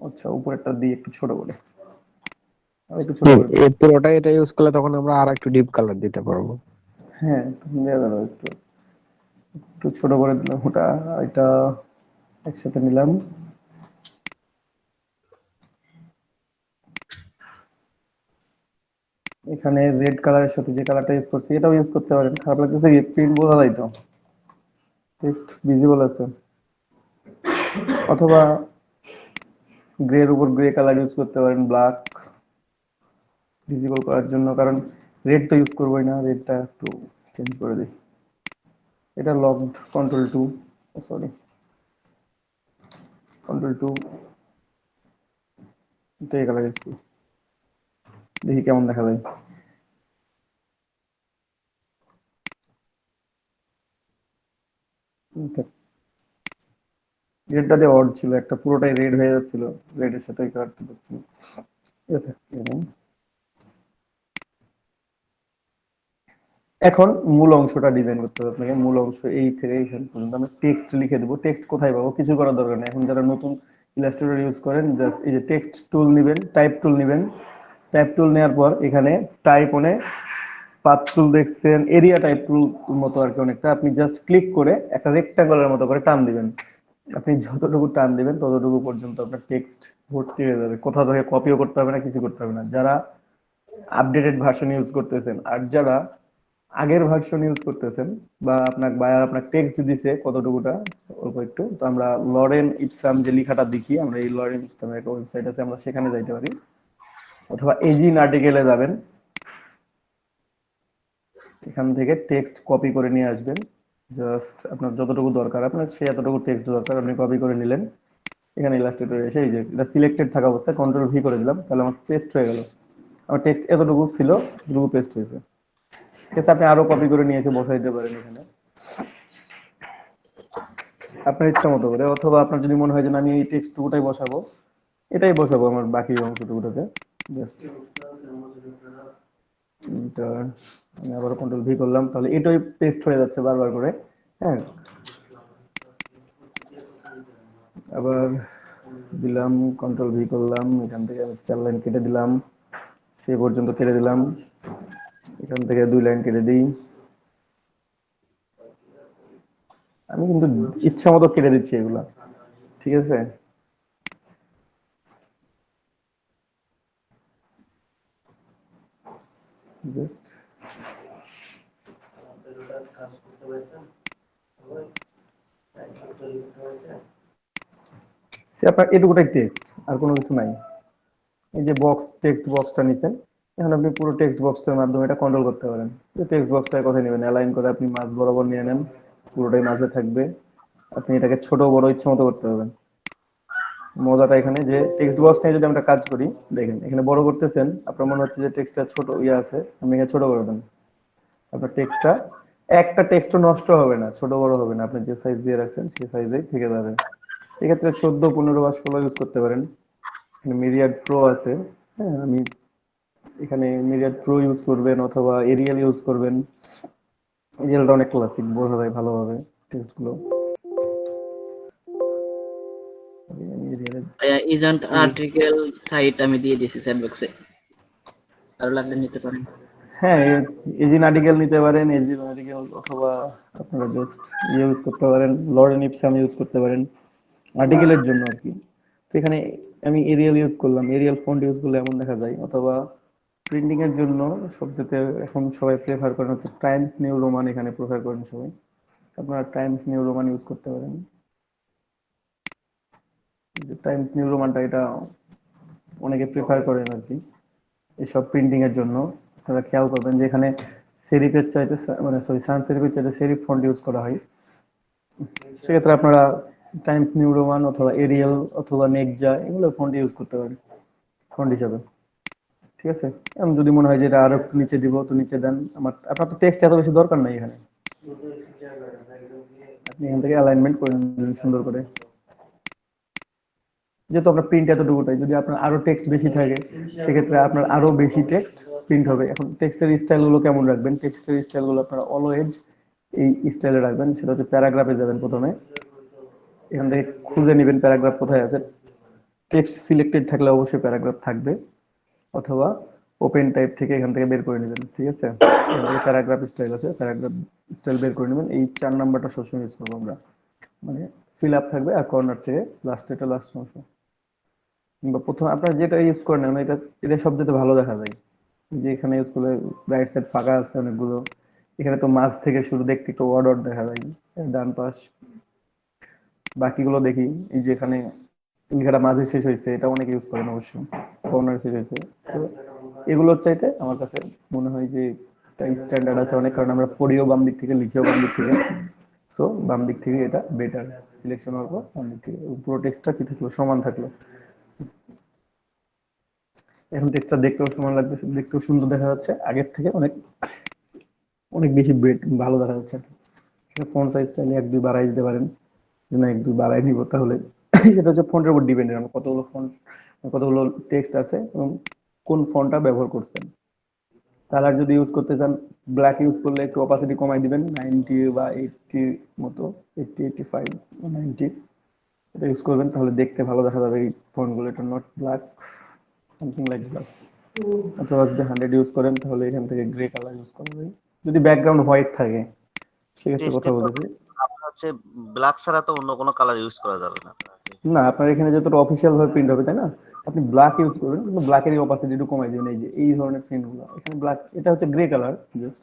আচ্ছা, উপরেরটা দিয়ে একটু ছোট করে, আর একটু ছোট করে দিন। এই পুরোটা এটা ইউজ করলে তখন আমরা আর একটু ডিপ কালার দিতে পারবো। হ্যাঁ, তখন দেওয়া যাবে। একটু একটু ছোট করে দিলাম ওটা, এটা একসাথে নিলাম। এখানে রেড কালারের সাথে যে কালারটা ইউজ করছি এটাও ইউজ করতে পারেন, খারাপ লাগতেছে কি প্রিন্ট বোঝা যায় তো, টেক্সট ভিজিবল আছে। অথবা গ্রে এর উপর গ্রে কালার ইউজ করতে পারেন, ব্ল্যাক ভিজিবল করার জন্য, কারণ রেড তো ইউজ করবোই না, রেডটা একটু চেঞ্জ করে দিই। এটা locked, control two, sorry control two, এটা এই কালার ইউজ করি, দেখি কেমন দেখা যায়। রেডটা দিয়ে অড ছিল, একটা পুরোটাই রেড হয়ে যাচ্ছিল, রেডের সাথে ওই কালারটা দিচ্ছিল। এখন মূল অংশটা ডিজাইন করতে হবে আপনাকে। মূল অংশ এই থেকে এইখান পর্যন্ত আমরা টেক্সট লিখে দেবো। টেক্সট কোথায় পাবো, কিছু করার দরকার নেই। এখন যারা নতুন ইলাস্ট্রেটর ইউজ করেন, জাস্ট এই যে টেক্সট টুল নেবেন, টাইপ টুল নেবেন। টাইপ টুল নেওয়ার পর এখানে টাইপ অনে পাথ টুল দেখছেন, এরিয়া টাইপ টুল মতো আর কি অনেকটা, আপনি জাস্ট ক্লিক করে একটা রেক্টাঙ্গলের মতো করে টান দিবেন। আপনি যতটুকু টান দিবেন ততটুকু পর্যন্ত আপনার টেক্সট ভর্তি হয়ে যাবে, কোথাও থেকে কপিও করতে হবে না, কিছু করতে হবে না। যারা আপডেটেড ভার্সন ইউজ করতেছেন, আর যারা আগের ভার্সন ইউজ করতেছেন বা আপনার বায়ার আপনার টেক্সট দিছে কতটুকুটা অল্প একটু, তো আমরা লরেন ইপসাম যে লেখাটা দেখি, আমরা এই লরেন ইপসামের একটা ওয়েবসাইট আছে, আমরা সেখানে যাইতে পারি, অথবা এজিন আর্টিকেলে যাবেন, এখান থেকে টেক্সট কপি করে নিয়ে আসবেন। জাস্ট আপনার যতটুকু দরকার, আপনার সেই এতটুকু টেক্সট দরকার আপনি কপি করে নিলেন। এখানে ইলাস্ট্রেটরে এসে এই যে এটা সিলেক্টেড থাকা অবস্থায় কন্ট্রোল ভি করে দিলাম, তাহলে আমার পেস্ট হয়ে গেল। আমার টেক্সট এতটুকু ছিল, এতটুকু পেস্ট হয়েছে। ঠিক আছে, আপনি আরো কপি করে নিয়ে এসে বসাই দিতে পারেন এখানে আপনার ইচ্ছা মতো করে, অথবা আপনার যদি মনে হয় যে না, আমি এই টেক্সটটুকুটাই বসাবো, এটাই বসাবো আমার বাকি অংশটুকুটাতে। জাস্ট এটা আমি আবার কন্ট্রোল ভি করলাম, তাহলে এটাই পেস্ট হয়ে যাচ্ছে বারবার করে। হ্যাঁ, আবার দিলাম, কন্ট্রোল ভি করলাম, এখান থেকে আমি 4 লাইন কেটে দিলাম, সে পর্যন্ত কেটে দিলাম, এখান থেকে 2 লাইন কেটে দিই। আমি কিন্তু ইচ্ছা মতো কেটে দিচ্ছি এগুলা, ঠিক আছে? জাস্ট সে আপনার এটুকুটাই টেক্সট, আর কোনো কিছু নাই। এই যে বক্স, টেক্সট বক্সটা নিচ্ছেন, এখন আপনি পুরো টেক্সট বক্সের মাধ্যমে এটা কন্ট্রোল করতে পারেন। যে টেক্সট বক্সটার কথা নেবেন, অ্যালাইন করে আপনি মাঝ বরাবর নিয়ে নেন, পুরোটাই মাঝে থাকবে। আপনি এটাকে ছোট বড় ইচ্ছা মতো করতে পারবেন। মজাটা এখানে যে টেক্সট বক্স নিয়ে যদি আমরা কাজ করি, দেখেন এখানে বড় করতেছেন, আপনার মনে হচ্ছে যে টেক্সটটা ছোট আছে, আপনি এখানে ছোট করে দেন। আপনার টেক্সটটা, একটা টেক্সটও নষ্ট হবে না, ছোট বড় হবে না, আপনি যে সাইজ দিয়ে রাখছেন সেই সাইজেই থেকে যাবে। এক্ষেত্রে 14, 15 বা 16 ইউজ করতে পারেন। এখানে মিরিয়াড প্রো আছে, হ্যাঁ আমি এখানে মিরিয়াড প্রো ইউজ করবেন অথবা এরিয়াল ইউজ করবেন। এরিয়ালটা অনেক ক্লাসিক, বোঝা যায় ভালোভাবে টেক্সট গুলো। আমি এরিয়ালে এজেন্ট আর্টিকেল সাইট আমি দিয়ে দিয়েছি চ্যাট বক্সে, আরো লাগলে নিতে পারেন। হ্যাঁ, এজিন আর্টিকেল নিতে পারেন, এজিন আর্টিকেল অথবা আপনারা জাস্ট ইউজ করতে পারেন, লরেন ইপসাম ইউজ করতে পারেন আর্টিকেলের জন্য আর কি। তো এখানে আমি এরিয়াল ইউজ করলাম, এরিয়াল ফন্ট ইউজ করলে এমন দেখা যায়। অথবা প্রিন্টিং এর জন্য সবচেয়ে এখন সবাই প্রেফার করেন হচ্ছে টাইমস নিউ রোমান, এখানে প্রেফার করেন সবাই, আপনারা টাইমস নিউ রোমান ইউজ করতে পারেন। যে টাইমস নিউ রোমানটা এটা অনেকে প্রেফার করেন আর কি এসব প্রিন্টিং এর জন্য। আপনারা খেয়াল করবেন যে এখানে সেরিফের চাইতে মানে সরি সান সেরিফের চাইতে সেরিফ ফন্ট ইউজ করা হয়। সেক্ষেত্রে আপনারা টাইমস নিউ রোমান অথবা এরিয়াল অথবা নেক্সা এগুলো ফন্ট ইউজ করতে পারেন ফন্ট হিসাবে, ঠিক আছে? এখন যদি মনে হয় যে এটা আরো একটু নিচে দিব তো নিচে দেন। আপনার তো টেক্সট এত বেশি দরকার নাই এখানে, আপনি এখান থেকে অ্যালাইনমেন্ট করে নেবেন সুন্দর করে। যেহেতু আপনার প্রিন্ট এতটুকুটাই, যদি আপনার আরো টেক্সট বেশি থাকে সেক্ষেত্রে আপনার আরো বেশি টেক্সট প্রিন্ট হবে। এখন টেক্সটের স্টাইল গুলো কেমন রাখবেন? টেক্সটের স্টাইল গুলো আপনারা অলওয়েজ এই স্টাইলে রাখবেন। সেটা হচ্ছে প্যারাগ্রাফে যাবেন প্রথমে, এখান থেকে খুঁজে নেবেন প্যারাগ্রাফ কোথায় আছে। টেক্সট সিলেক্টেড থাকলে অবশ্যই প্যারাগ্রাফ থাকবে, অথবা ওপেন টাইপ থেকে এখান থেকে বের করে নেবেন, ঠিক আছে? এখান থেকে প্যারাগ্রাফ স্টাইল আছে, প্যারাগ্রাফ স্টাইল বের করে নেবেন। এই 4 নাম্বারটা সবসময় ইউজ করবো আমরা, মানে ফিল আপ থাকবে আর কর্নার থেকে লাস্ট, এটা লাস্ট অংশ। কিংবা প্রথম আপনার যেটা ইউজ করেন না, এটা এটা সবচেয়ে ভালো দেখা যায়। যে এখানে ইউজ করলে রাইট সাইড ফাঁকা আছে অনেকগুলো, এখানে তো মাঝ থেকে শুরু দেখতে একটু অড অড দেখা যায়, ডান পাশ। বাকিগুলো দেখি, এই যে এখানে লেখাটা মাঝে শেষ হয়েছে, এটা অনেকে ইউজ করেন অবশ্যই, কর্নার শেষ হয়েছে। তো এগুলোর চাইতে আমার কাছে মনে হয় যে এটা স্ট্যান্ডার্ড আছে অনেক, কারণ আমরা পড়িও বাম দিক থেকে, লিখিও বাম দিক থেকে। সো বাম দিক থেকে এটা বেটার সিলেকশন হওয়ার পর বাম দিক থেকে পুরো টেক্সটটা কি থাকলো, সমান থাকলো। এখন টেক্সটটা দেখতেও সমান লাগতেছে, দেখতেও সুন্দর দেখা যাচ্ছে, আগের থেকে অনেক অনেক বেশি ভালো দেখা যাচ্ছে। ফন্ট সাইজ চাইলে 1-2 বাড়াই দিতে পারেন, যে না 1-2 বাড়াই নিব তাহলে সেটা হচ্ছে ফন্টের উপর ডিপেন্ডেন্ট, আমার কতগুলো ফন্ট, কতগুলো টেক্সট আছে এবং কোন ফন্টটা ব্যবহার করছেন। কালার যদি ইউজ করতে চান, ব্ল্যাক ইউজ করলে একটু অপাসিটি কমাই দিবেন 90 বা 80 মতো, 80, 85, 90 এটা ইউজ করবেন, তাহলে দেখতে ভালো দেখা যাবে এই ফন্টগুলো। এটা not black, something like black. অথবা যদি 100 ইউজ করেন তাহলে এখান থেকে গ্রে কালার ইউজ করা যায়, যদি ব্যাকগ্রাউন্ড হোয়াইট থাকে সেক্ষেত্রে কথা টেক্সটে তো বলতেছি। আপনার হচ্ছে ব্ল্যাক ছাড়া তো অন্য কোনো কালার ইউজ করা যাবে না। না, আপনার এখানে যতটা অফিসিয়াল ভাবে প্রিন্ট হবে তাই না, আপনি ব্ল্যাক ইউজ করবেন, কিন্তু ব্ল্যাকের অপাসিটি একটু কমাই দিবেন। এই যে এই ধরনের প্রিন্ট গুলো এখানে ব্ল্যাক, এটা হচ্ছে গ্রে কালার, জাস্ট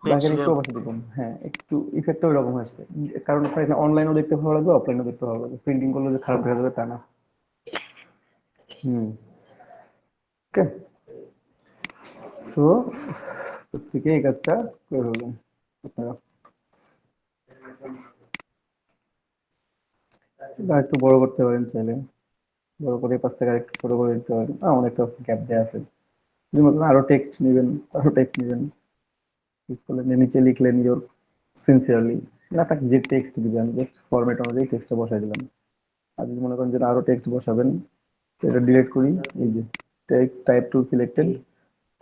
ব্ল্যাকের একটু পেন্সিলের অপাসিটি কম, হ্যাঁ একটু ইফেক্টটা ওই রকম আসবে। কারণ আপনার এখানে অনলাইনেও দেখতে ভালো লাগবে, অফলাইনেও দেখতে ভালো লাগবে, প্রিন্টিং করলে যে খারাপ দেখা যাবে তা না। হুম, ওকে। সো প্রত্যেকে এই কাজটা করে ফেলবেন আপনারা। বা একটু বড় করতে পারেন চাইলে, বড় করে পাশ থেকে আরেকটু ছোট করে দিতে পারেন, অনেকটা গ্যাপ দেওয়া আছে। যদি মতন আরো টেক্সট নেবেন, আরো টেক্সট নেবেন, ইউজ করলেন, নিচে লিখলেন ইয়োর সিনসিয়ারলি, না তাকে যে টেক্সট দিবেন জাস্ট ফরম্যাট অনুযায়ী টেক্সটটা বসাই দিলাম। আর যদি মনে করেন যে আরো টেক্সট বসাবেন, তো এটা ডিলিট করি। এই যে টাইপ টু সিলেক্টেড,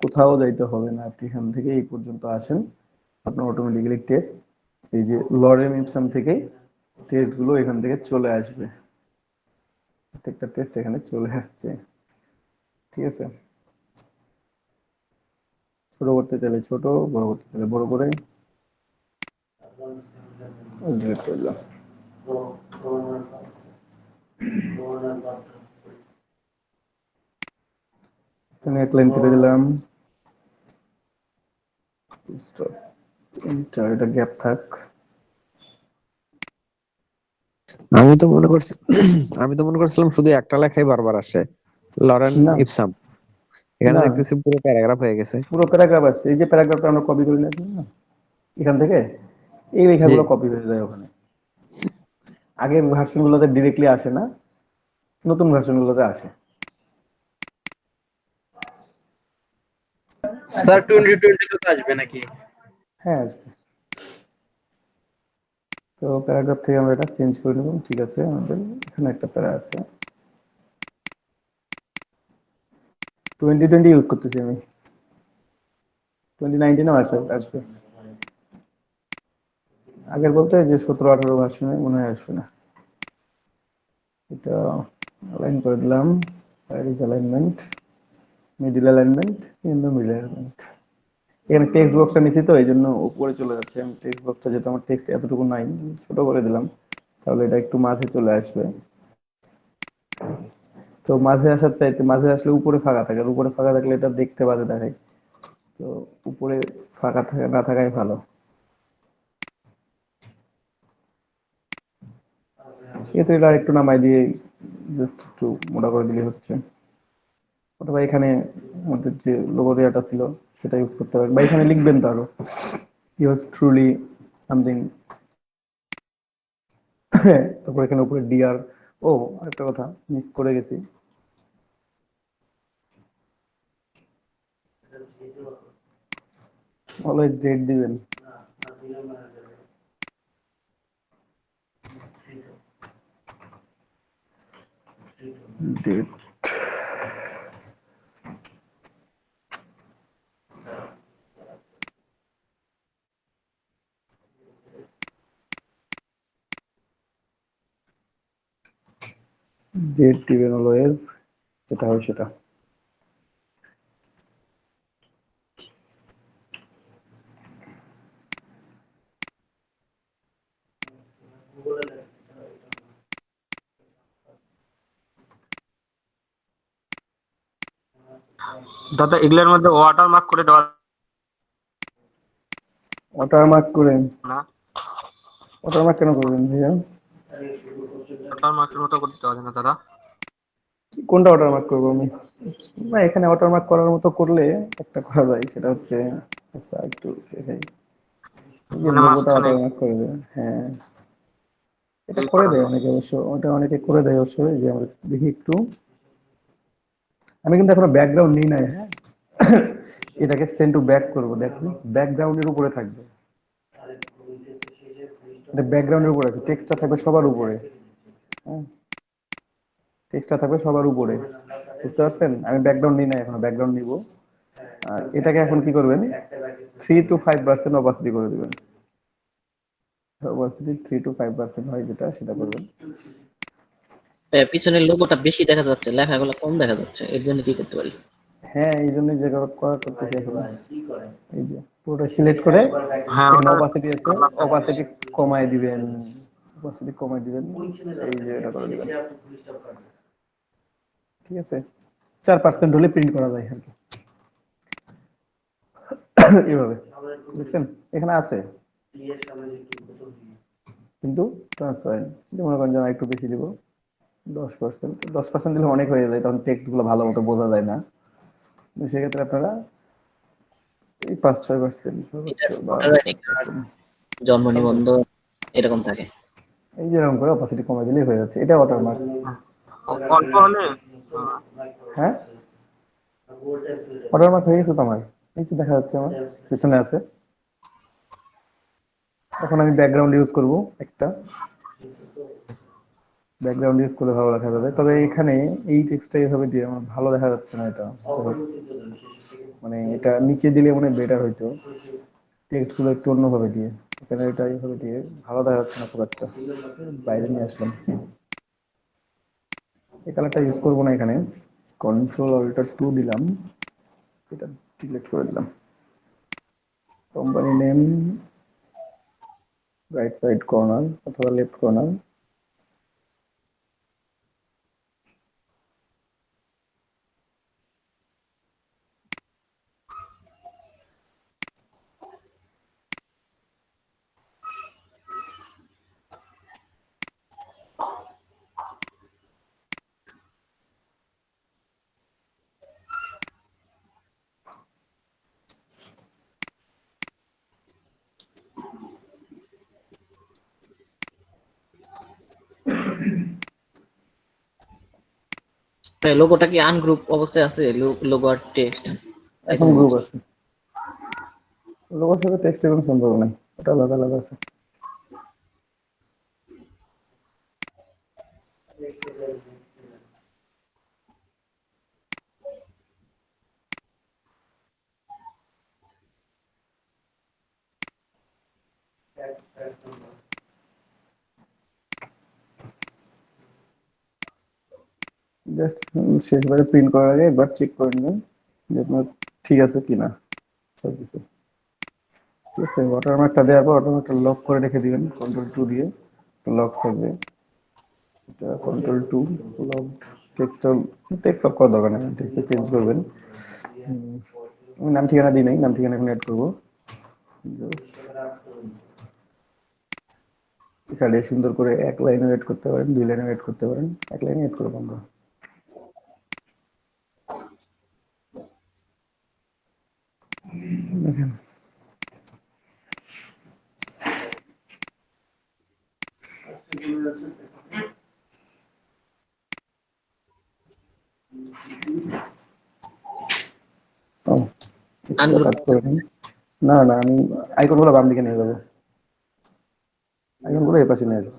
কোথাও যাইতে হবে না, আপনি এখান থেকে এই পর্যন্ত আসেন, আপনার অটোমেটিক্যালি টেক্সট এই যে লরেম ইপসাম থেকে টেক্সট গুলো এখান থেকে চলে আসবে, প্রত্যেকটা টেক্সট এখানে চলে আসছে, ঠিক আছে? ছোট করতে চাইলে ছোট, বড় করতে চাইলে বড় করে ডিলিট করে দিলাম। এখানে এক লাইন কেটে দিলাম, স্টপ, এটা গ্যাপ থাক। আমি তো মনে করছি আমি তো মনে করছিলাম শুধু একটা লেখাই বারবার আসে, লরেন না ইপসাম। এখানে না, দেখতেছি পুরো প্যারাগ্রাফ হয়ে গেছে। পুরো প্যারাগ্রাফ আছে। এই যে প্যারাগ্রাফটা আমরা কপি করে নিয়েছি না এখান থেকে, এই জি। লেখাগুলো কপি হয়ে যায় ওখানে। আগের ভার্সন গুলোতে ডিরেক্টলি আসে না, নতুন ভার্সন গুলোতে আসে। স্যার 2020 তো আসবে নাকি? হ্যাঁ আসবে। তো প্যারাগ্রাফ থেকে আমরা এটা চেঞ্জ করে নেব। ঠিক আছে, আমাদের এখানে একটা প্যারা আছে, 2020 ইউজ করতেছি আমি, 2019 আসবে আসবে। আগের বলতে যে 17-18 ভার্সনে মনে হয় আসবে না। এটা অ্যালাইন করে দিলাম, Paris alignment, middle alignment, in the middle alignment. এখানে টেক্সট বক্সটা নিছি তো এই জন্য উপরে চলে যাচ্ছে। আমি টেক্সট বক্সটা, যেহেতু আমার টেক্সট এতটুকু নাই, ছোট করে দিলাম, তাহলে এটা একটু মাঝে চলে আসবে। তো মাঝে আসার চাইতে, মাঝে আসলে উপরে ফাঁকা থাকে, আর উপরে ফাঁকা থাকলে এটা দেখতে বাজে দেখায়। তো উপরে ফাঁকা থাকা না থাকাই ভালো। সেহেতু এটা একটু নামাই দিয়ে জাস্ট একটু মোটা করে দিলে হচ্ছে। অথবা এখানে আমাদের যে লোগো দেওয়াটা ছিল সেটা ইউজ করতে পারেন, বা এখানে লিখবেন তো আরো, ইউজ ট্রুলি সামথিং। তারপর এখানে উপরে ডিআর, ও আরেকটা কথা মিস করে গেছি, অলওয়েজ ডেট দিবেন। ডেট, ডেট দিবেন অলওয়েজ, যেটা হয় সেটা। দাদা এগুলোর মধ্যে ওয়াটার মার্ক করে দেওয়া ওয়াটারমার্ক করেন? না? ওয়াটারমার্ক কেন করবেন ভাইয়া? ওয়াটার মার্কের মতো করতে দেওয়া যায় না দাদা? কোনটা ওয়াটারমার্ক করবো আমি? না, এখানে ওয়াটারমার্ক করার মতো করলে একটা করা যায়, সেটা হচ্ছে, আচ্ছা একটু দেখাই, এই যে মানে লোগোটা মাঝখানে ওয়াটারমার্ক করে দেয়। হ্যাঁ, এটা এই করে করা দেয় যায়। অনেকে অবশ্য, ওটা অনেকে করে দেয় অবশ্য। এই যে আমরা দেখি একটু, আমি কিন্তু এখনো ব্যাকগ্রাউন্ড নিই নাই। হ্যাঁ, এটাকে সেন্ড টু ব্যাক করবো, দেখুন ব্যাকগ্রাউন্ডের উপরে থাকবে, এটা ব্যাকগ্রাউন্ডের উপরে আছে, টেক্সটটা থাকবে সবার উপরে। হ্যাঁ, টেক্সটটা থাকবে সবার উপরে, বুঝতে পারছেন? আমি ব্যাকগ্রাউন্ড নিই না এখনো, ব্যাকগ্রাউন্ড নিব। আর এটাকে এখন কি করবেন, 3 to 5% অপাসিটি করে দিবেন। অপাসিটি 3 to 5% হয় যেটা, সেটা করবেন। পিছনের লোগোটা বেশি দেখা যাচ্ছে, লেখাগুলো কম দেখা যাচ্ছে, এর জন্য কি করতে পারি? হ্যাঁ, এই জন্যই যে করা করতেছি এখন। এই যে পুরোটা সিলেক্ট করে হ্যাঁ এখানে ওটা অপাসিটি আছে, কালার দেখা অপাসিটি যাচ্ছে। কমায় দিবেন, অপাসিটি কমায় দিবেন, এই যে এটা করে দিবেন। ঠিক আছে, 4% হলে প্রিন্ট করা যায় আর কি। এইভাবে দেখছেন, এখানে আছে কিন্তু ট্রান্সপারেন্ট। মনে করেন যে আমি একটু বেশি দিব, 10%। 10% দিলে অনেক হয়ে যায়, তখন টেক্সট গুলো ভালো মতো বোঝা যায় না। তো সেক্ষেত্রে আপনারা এই 5-6% এটা সর্বোচ্চ, বা বোঝা যায় নাকি? 7%, জন্ম সর্বোচ্চ নিবন্ধন এরকম থাকে। এই যে এরকম করে অপাসিটি কমাই দিলেই হয়ে যাচ্ছে। এটা ওয়াটারমার্ক। হ্যাঁ। অল্প হলে হ্যাঁ, ওয়াটারমার্ক হয়ে গেছে তো আমার, এই যে দেখা যাচ্ছে আমার পিছনে আছে। এখন আমি ব্যাকগ্রাউন্ড ইউজ করব একটা, ব্যাকগ্রাউন্ড ইউজ করলে ভালো দেখা যাবে। তবে এখানে এই টেক্সটটা এইভাবে দিয়ে আমার ভালো দেখা যাচ্ছে না। এটা মানে এটা নিচে দিলে মনে বেটার হইতো, টেক্সট গুলো একটু অন্যভাবে দিয়ে। এখানে এটা এইভাবে দিয়ে ভালো দেখা যাচ্ছে না খুব একটা। বাইরে নিয়ে আসলাম, এই কালারটা ইউজ করবো না এখানে। কন্ট্রোল অল্টার 2 দিলাম, এটা ডিলিট করে দিলাম। Company name right side corner অথবা লেফট কর্নার। লোগোটা কি আনগ্রুপ অবস্থায় আছে? লোগো আর টেক্সট এখন গ্রুপ আছে, লোগোর সাথে টেক্সটের কোনো সম্পর্ক নাই, ওটা আলাদা আলাদা আছে। জাস্ট শেষবারে প্রিন্ট করার আগে একবার চেক করে নেবেন যে আপনার ঠিক আছে কিনা সবকিছু। ঠিক আছে, ওয়াটারমার্কটা দেওয়ার পর ওয়াটারমার্কটা লক করে রেখে দিবেন, কন্ট্রোল 2 দিয়ে লক থাকবে। এটা কন্ট্রোল 2 লক। টেক্সট লক করার দরকার নেই, টেক্সটটা চেঞ্জ করবেন। আমি নাম ঠিকানা দিই নাই, নাম ঠিকানা এখন অ্যাড করবো। এখানে সুন্দর করে এক লাইনে এড করতে পারেন, 2 লাইনে এড করতে পারেন, এক লাইনে এড করবো আমরা। দেখেন ও, একটা আনগ্রুপ কাজ করে নিন। না না, আমি আইকনগুলো বাম দিকে নিয়ে যাবো, আইকনগুলো এই পাশে নিয়ে আসবো,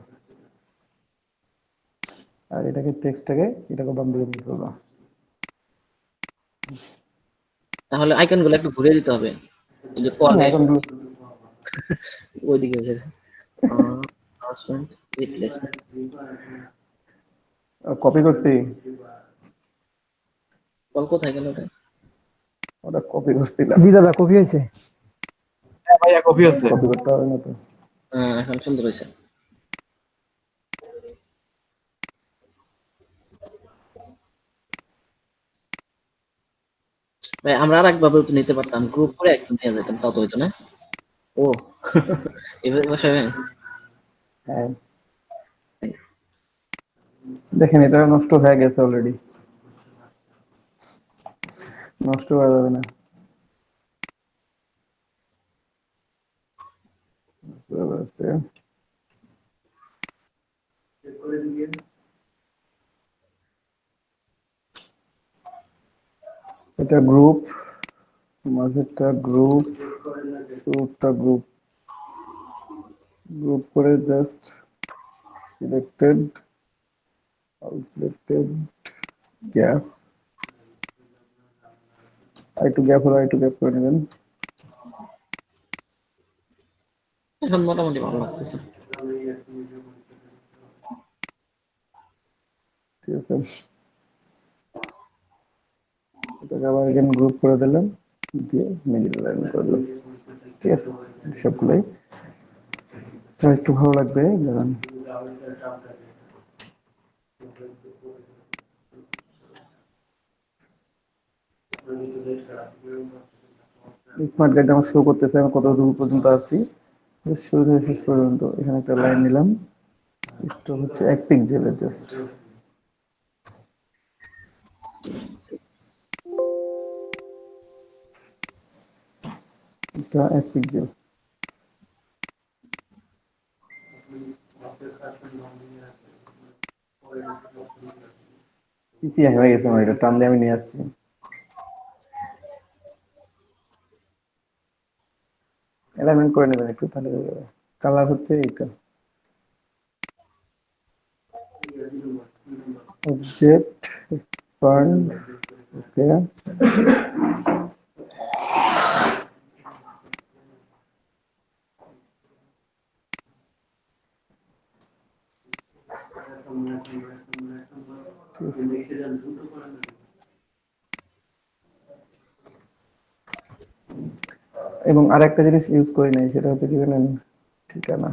আর এটাকে বাম দিকে নিয়ে করবো। তাহলে আইকন গুলো একটু ঘুরে দিতে হবে, এই যে কলে আইকনগুলো ওইদিকে রিপ্লেসমেন্ট কপি করছি, কল কোথায় গেল ওটা? ওটা কপি করছিলাম। জি দাদা, কপি হয়েছে। হ্যাঁ ভাইয়া, কপি হচ্ছে। কপি করতে হবে না তো। এখন সুন্দর হয়েছে। ভাই আমরা আর একভাবে তো নিতে পারতাম, গ্রুপ করে একদম নিয়ে যেতাম, তাও তো হইতো না। ও এভাবে বসাবেন? হ্যাঁ, দেখেন এটা নষ্ট হয়ে গেছে অলরেডি, নষ্ট হয়ে যাবে না। এটা গ্রুপ, মাঝেরটা গ্রুপ, শুরুটা গ্রুপ, গ্রুপ করে just selected, all selected, gap, gap হলো গ্যাপ করে নেবেন। এখন মোটামুটি ভালো লাগতেছে। ঠিক আছে, এটাকে আবার এখানে গ্রুপ করে দিলাম, দিয়ে মিডিল লাইন করলাম। ঠিক আছে, সবগুলোই একটু ভালো লাগবে। দেখেন স্মার্ট গাইড আমার শো করতেছে আমি কত দূর পর্যন্ত আছি, শুরু থেকে শেষ পর্যন্ত। এখানে একটা লাইন নিলাম, একটু হচ্ছে 1 পিক্সেলের জাস্ট, এটা 1 পিক্সেল। পিসি হয়ে গেছে আমার, এটা টান দিয়ে আমি নিয়ে আসছি। অ্যালাইনমেন্ট করে নেবেন একটু, তাহলে কালার হচ্ছে এইটা, অবজেক্ট এক্সপান্ড, ওকে। এবং আরেকটা জিনিস ইউজ করি নাই, সেটা হচ্ছে কি জানেন, ঠিকানা।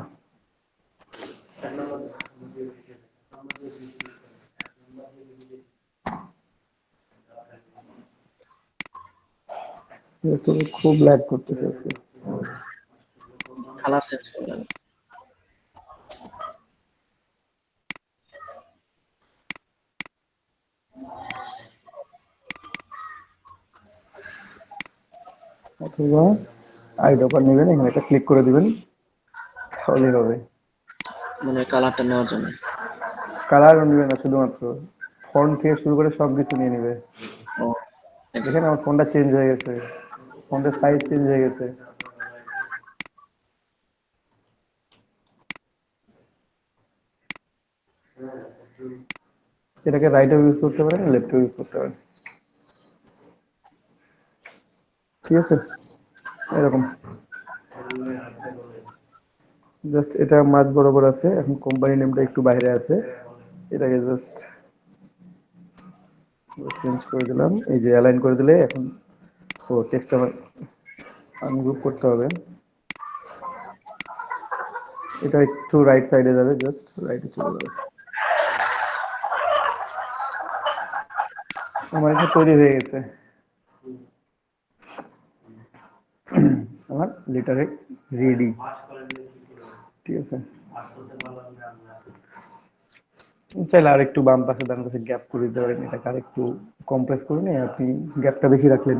Just খুব ল্যাগ করতেছে আজকে। কালার চেঞ্জ করলেন। অথবা আইডপার নেবেন, এখানে একটা ক্লিক করে দিবেন, তাহলেই হবে। মানে কালারটা নেওয়ার জন্য। কালার নেবে না, শুধুমাত্র ফন্ট থেকে শুরু করে সবকিছু নিয়ে নেবে। ও দেখেন আমার ফোনটা চেঞ্জ হয়ে গেছে, ফোনটার সাইজ চেঞ্জ হয়ে গেছে। এটাকে রাইটে ইউজ করতে পারেন, লেফটে ইউজ করতে পারেন, ঠিক আছে? এরকম জাস্ট এটা মাঝ বরাবর আছে, এখন কোম্পানি নেমটা একটু বাইরে আছে, এটাকে জাস্ট চেঞ্জ করে দিলাম, এই যে অ্যালাইন করে দিলে এখন তো টেক্সট আমার আনগ্রুপ করতে হবে। এটা একটু রাইট সাইডে যাবে, জাস্ট রাইটে চলে যাবে। আমার এটা তৈরি হয়ে গেছে, আমার লেটারে রেডি, ঠিক আছে? চাইলে আর একটু বাম পাশে ডান পাশে গ্যাপ করে দিতে পারেন, এটাকে আর একটু কম্প্রেস করে নিয়ে আপনি গ্যাপটা বেশি রাখলেন,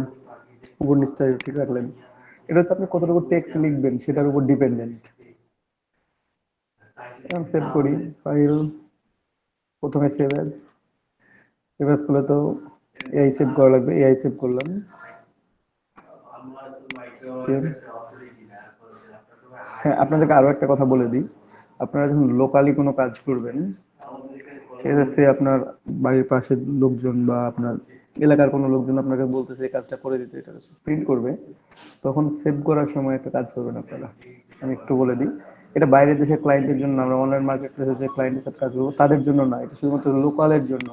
উপর নিচটা ঠিক রাখলেন। এটা হচ্ছে আপনি কতটুকু টেক্সট লিখবেন সেটার উপর ডিপেন্ডেন্ট। এখন সেভ করি ফাইল, প্রথমে সেভ অ্যাজ করলে তো এআই সেভ করা লাগবে, এআই সেভ করলাম। হ্যাঁ, আপনাদেরকে আরো একটা কথা বলে দিই, আপনারা যখন লোকালি কোনো কাজ করবেন, ঠিক আছে, সে আপনার বাড়ির পাশের লোকজন বা আপনার এলাকার কোনো লোকজন আপনাকে বলতেছে এই কাজটা করে দিতে, এটা প্রিন্ট করবে, তখন সেভ করার সময় একটা কাজ করবেন আপনারা। আমি একটু বলে দিই, এটা বাইরের দেশের ক্লায়েন্টের জন্য, আমরা অনলাইন মার্কেট প্লেসে যে ক্লায়েন্টের সাথে কাজ করবো তাদের জন্য না, এটা শুধুমাত্র লোকালের জন্য।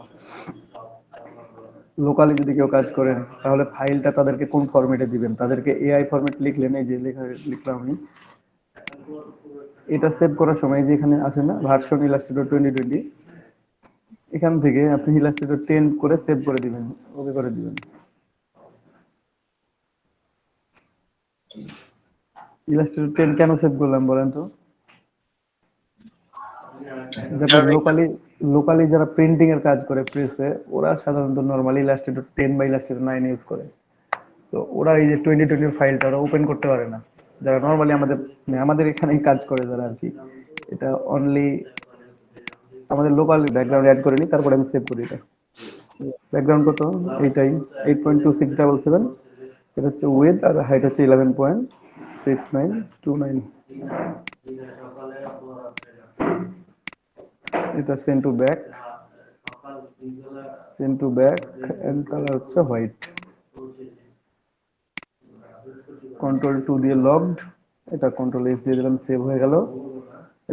লোকালি যদি কেউ কাজ করেন তাহলে ফাইলটা তাদেরকে কোন ফরম্যাটে দিবেন, তাদেরকে এআই ফরম্যাট লিখলেন, এই যে লেখা লিখলাম আমি, এটা সেভ করার সময় যে এখানে আছে না ভার্সন ইলাস্ট্রেটর 2020, এখান থেকে আপনি ইলাস্ট্রেটর 10 করে সেভ করে দিবেন, ওকে করে দিবেন। ইলাস্ট্রেটর 10 কেন সেভ করলাম বলেন তো? যারা লোকালি যারা প্রিন্টিং এর কাজ করে প্রেসে, ওরা সাধারণত নরমালি ইলাস্ট্রেটর 10 বা ইলাস্ট্রেটর 9 ইউজ করে। তো ওরা এই যে 2020 ফাইলটা ওরা ওপেন করতে পারে না, যারা নরমালি আমাদের এখানেই কাজ করে যারা আর কি। এটা অনলি আমাদের লোকাল ব্যাকগ্রাউন্ড অ্যাড করে নিই, তারপরে আমি সেভ করি। এটা ব্যাকগ্রাউন্ড কত, এইটাই 8.2677, এটা হচ্ছে উইথ, আর হাইট হচ্ছে 11.6929। এটা send to back end colour হচ্ছে হোয়াইট। কন্ট্রোল 2 দিয়ে লগড, এটা কন্ট্রোল S দিয়ে দিলাম, সেভ হয়ে গেল।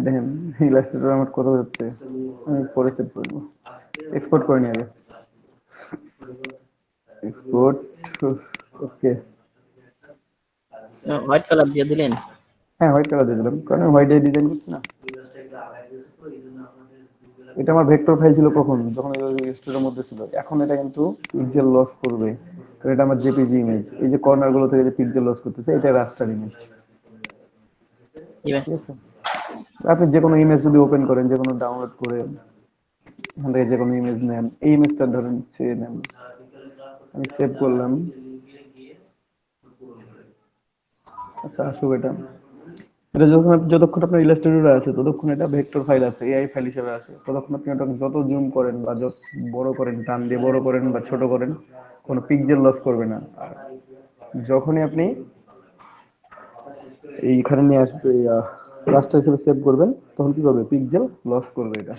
দেখেন ইলাস্ট্রেটর আমার কত হচ্ছে, আমি পরে সেভ করব। এক্সপোর্ট করে নিয়ে আগে, এক্সপোর্ট, ওকে। হোয়াইট কালার দিয়ে দিলেন? হ্যাঁ, হোয়াইট কালার দিয়ে দিলাম, কারণ আমি হোয়াইট দিয়ে ডিজাইন করছি না। এটা আমার ভেক্টর ফাইল ছিল কখন, যখন স্টোরের মধ্যে ছিল, এখন এটা কিন্তু পিক্সেল লস করবে, কারণ এটা আমার জেপিজি ইমেজ, এই যে কর্নার গুলো থেকে যে পিক্সেল লস করতেছে, এটা রাস্টার ইমেজ, ঠিক আছে? আপনি যে কোনো ইমেজ যদি ওপেন করেন, যে কোনো ডাউনলোড করে এখান থেকে যে কোনো ইমেজ নেন, এই ইমেজটা ধরেন সে নেন, আমি সেভ করলাম। আচ্ছা আসুক, এটা এটা যতক্ষণ আপনার ইলাস্ট্রেটর আছে ততক্ষণ এটা ভেক্টর ফাইল আছে, এআই ফাইল হিসেবে আছে, ততক্ষণ আপনি ওটা যত জুম করেন বা যত বড় করেন, টান দিয়ে বড় করেন বা ছোট করেন, কোনো পিক্সেল লস করবে না। আর যখনই আপনি এইখানে নিয়ে আসবে রাস্টার হিসেবে সেভ করবেন, তখন কি করবে, পিক্সেল লস করবে এটা।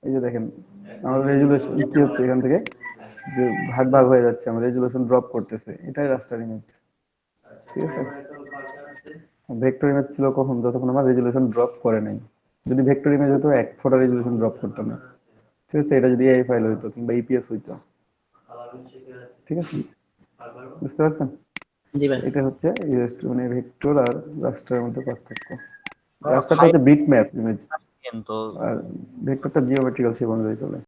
এই যে দেখেন আমার রেজুলেশন কি হচ্ছে, এখান থেকে যে ভাগ ভাগ হয়ে যাচ্ছে, আমার রেজুলেশন ড্রপ করতেছে, এটাই রাস্টার ইমেজ, ঠিক আছে? ভেক্টর ইমেজ ছিল কখন, যতক্ষণ আমার রেজুলেশন ড্রপ করে নাই। যদি ভেক্টর ইমেজ হতো 1 ফোটা রেজুলেশন ড্রপ করতো না, ঠিক আছে? এটা যদি এআই ফাইল হইতো কিংবা ইপিএস হইতো, ঠিক আছে, বুঝতে পারছেন? জি ভাই। এটা হচ্ছে মানে ভেক্টর আর রাস্টারের মধ্যে পার্থক্য। ভাইয়া রাস্টারটা হচ্ছে বিট ম্যাপ ইমেজ, কিন্তু আর ভেক্টরটা জিওমেট্রিক্যাল সেই অনুযায়ী চলে।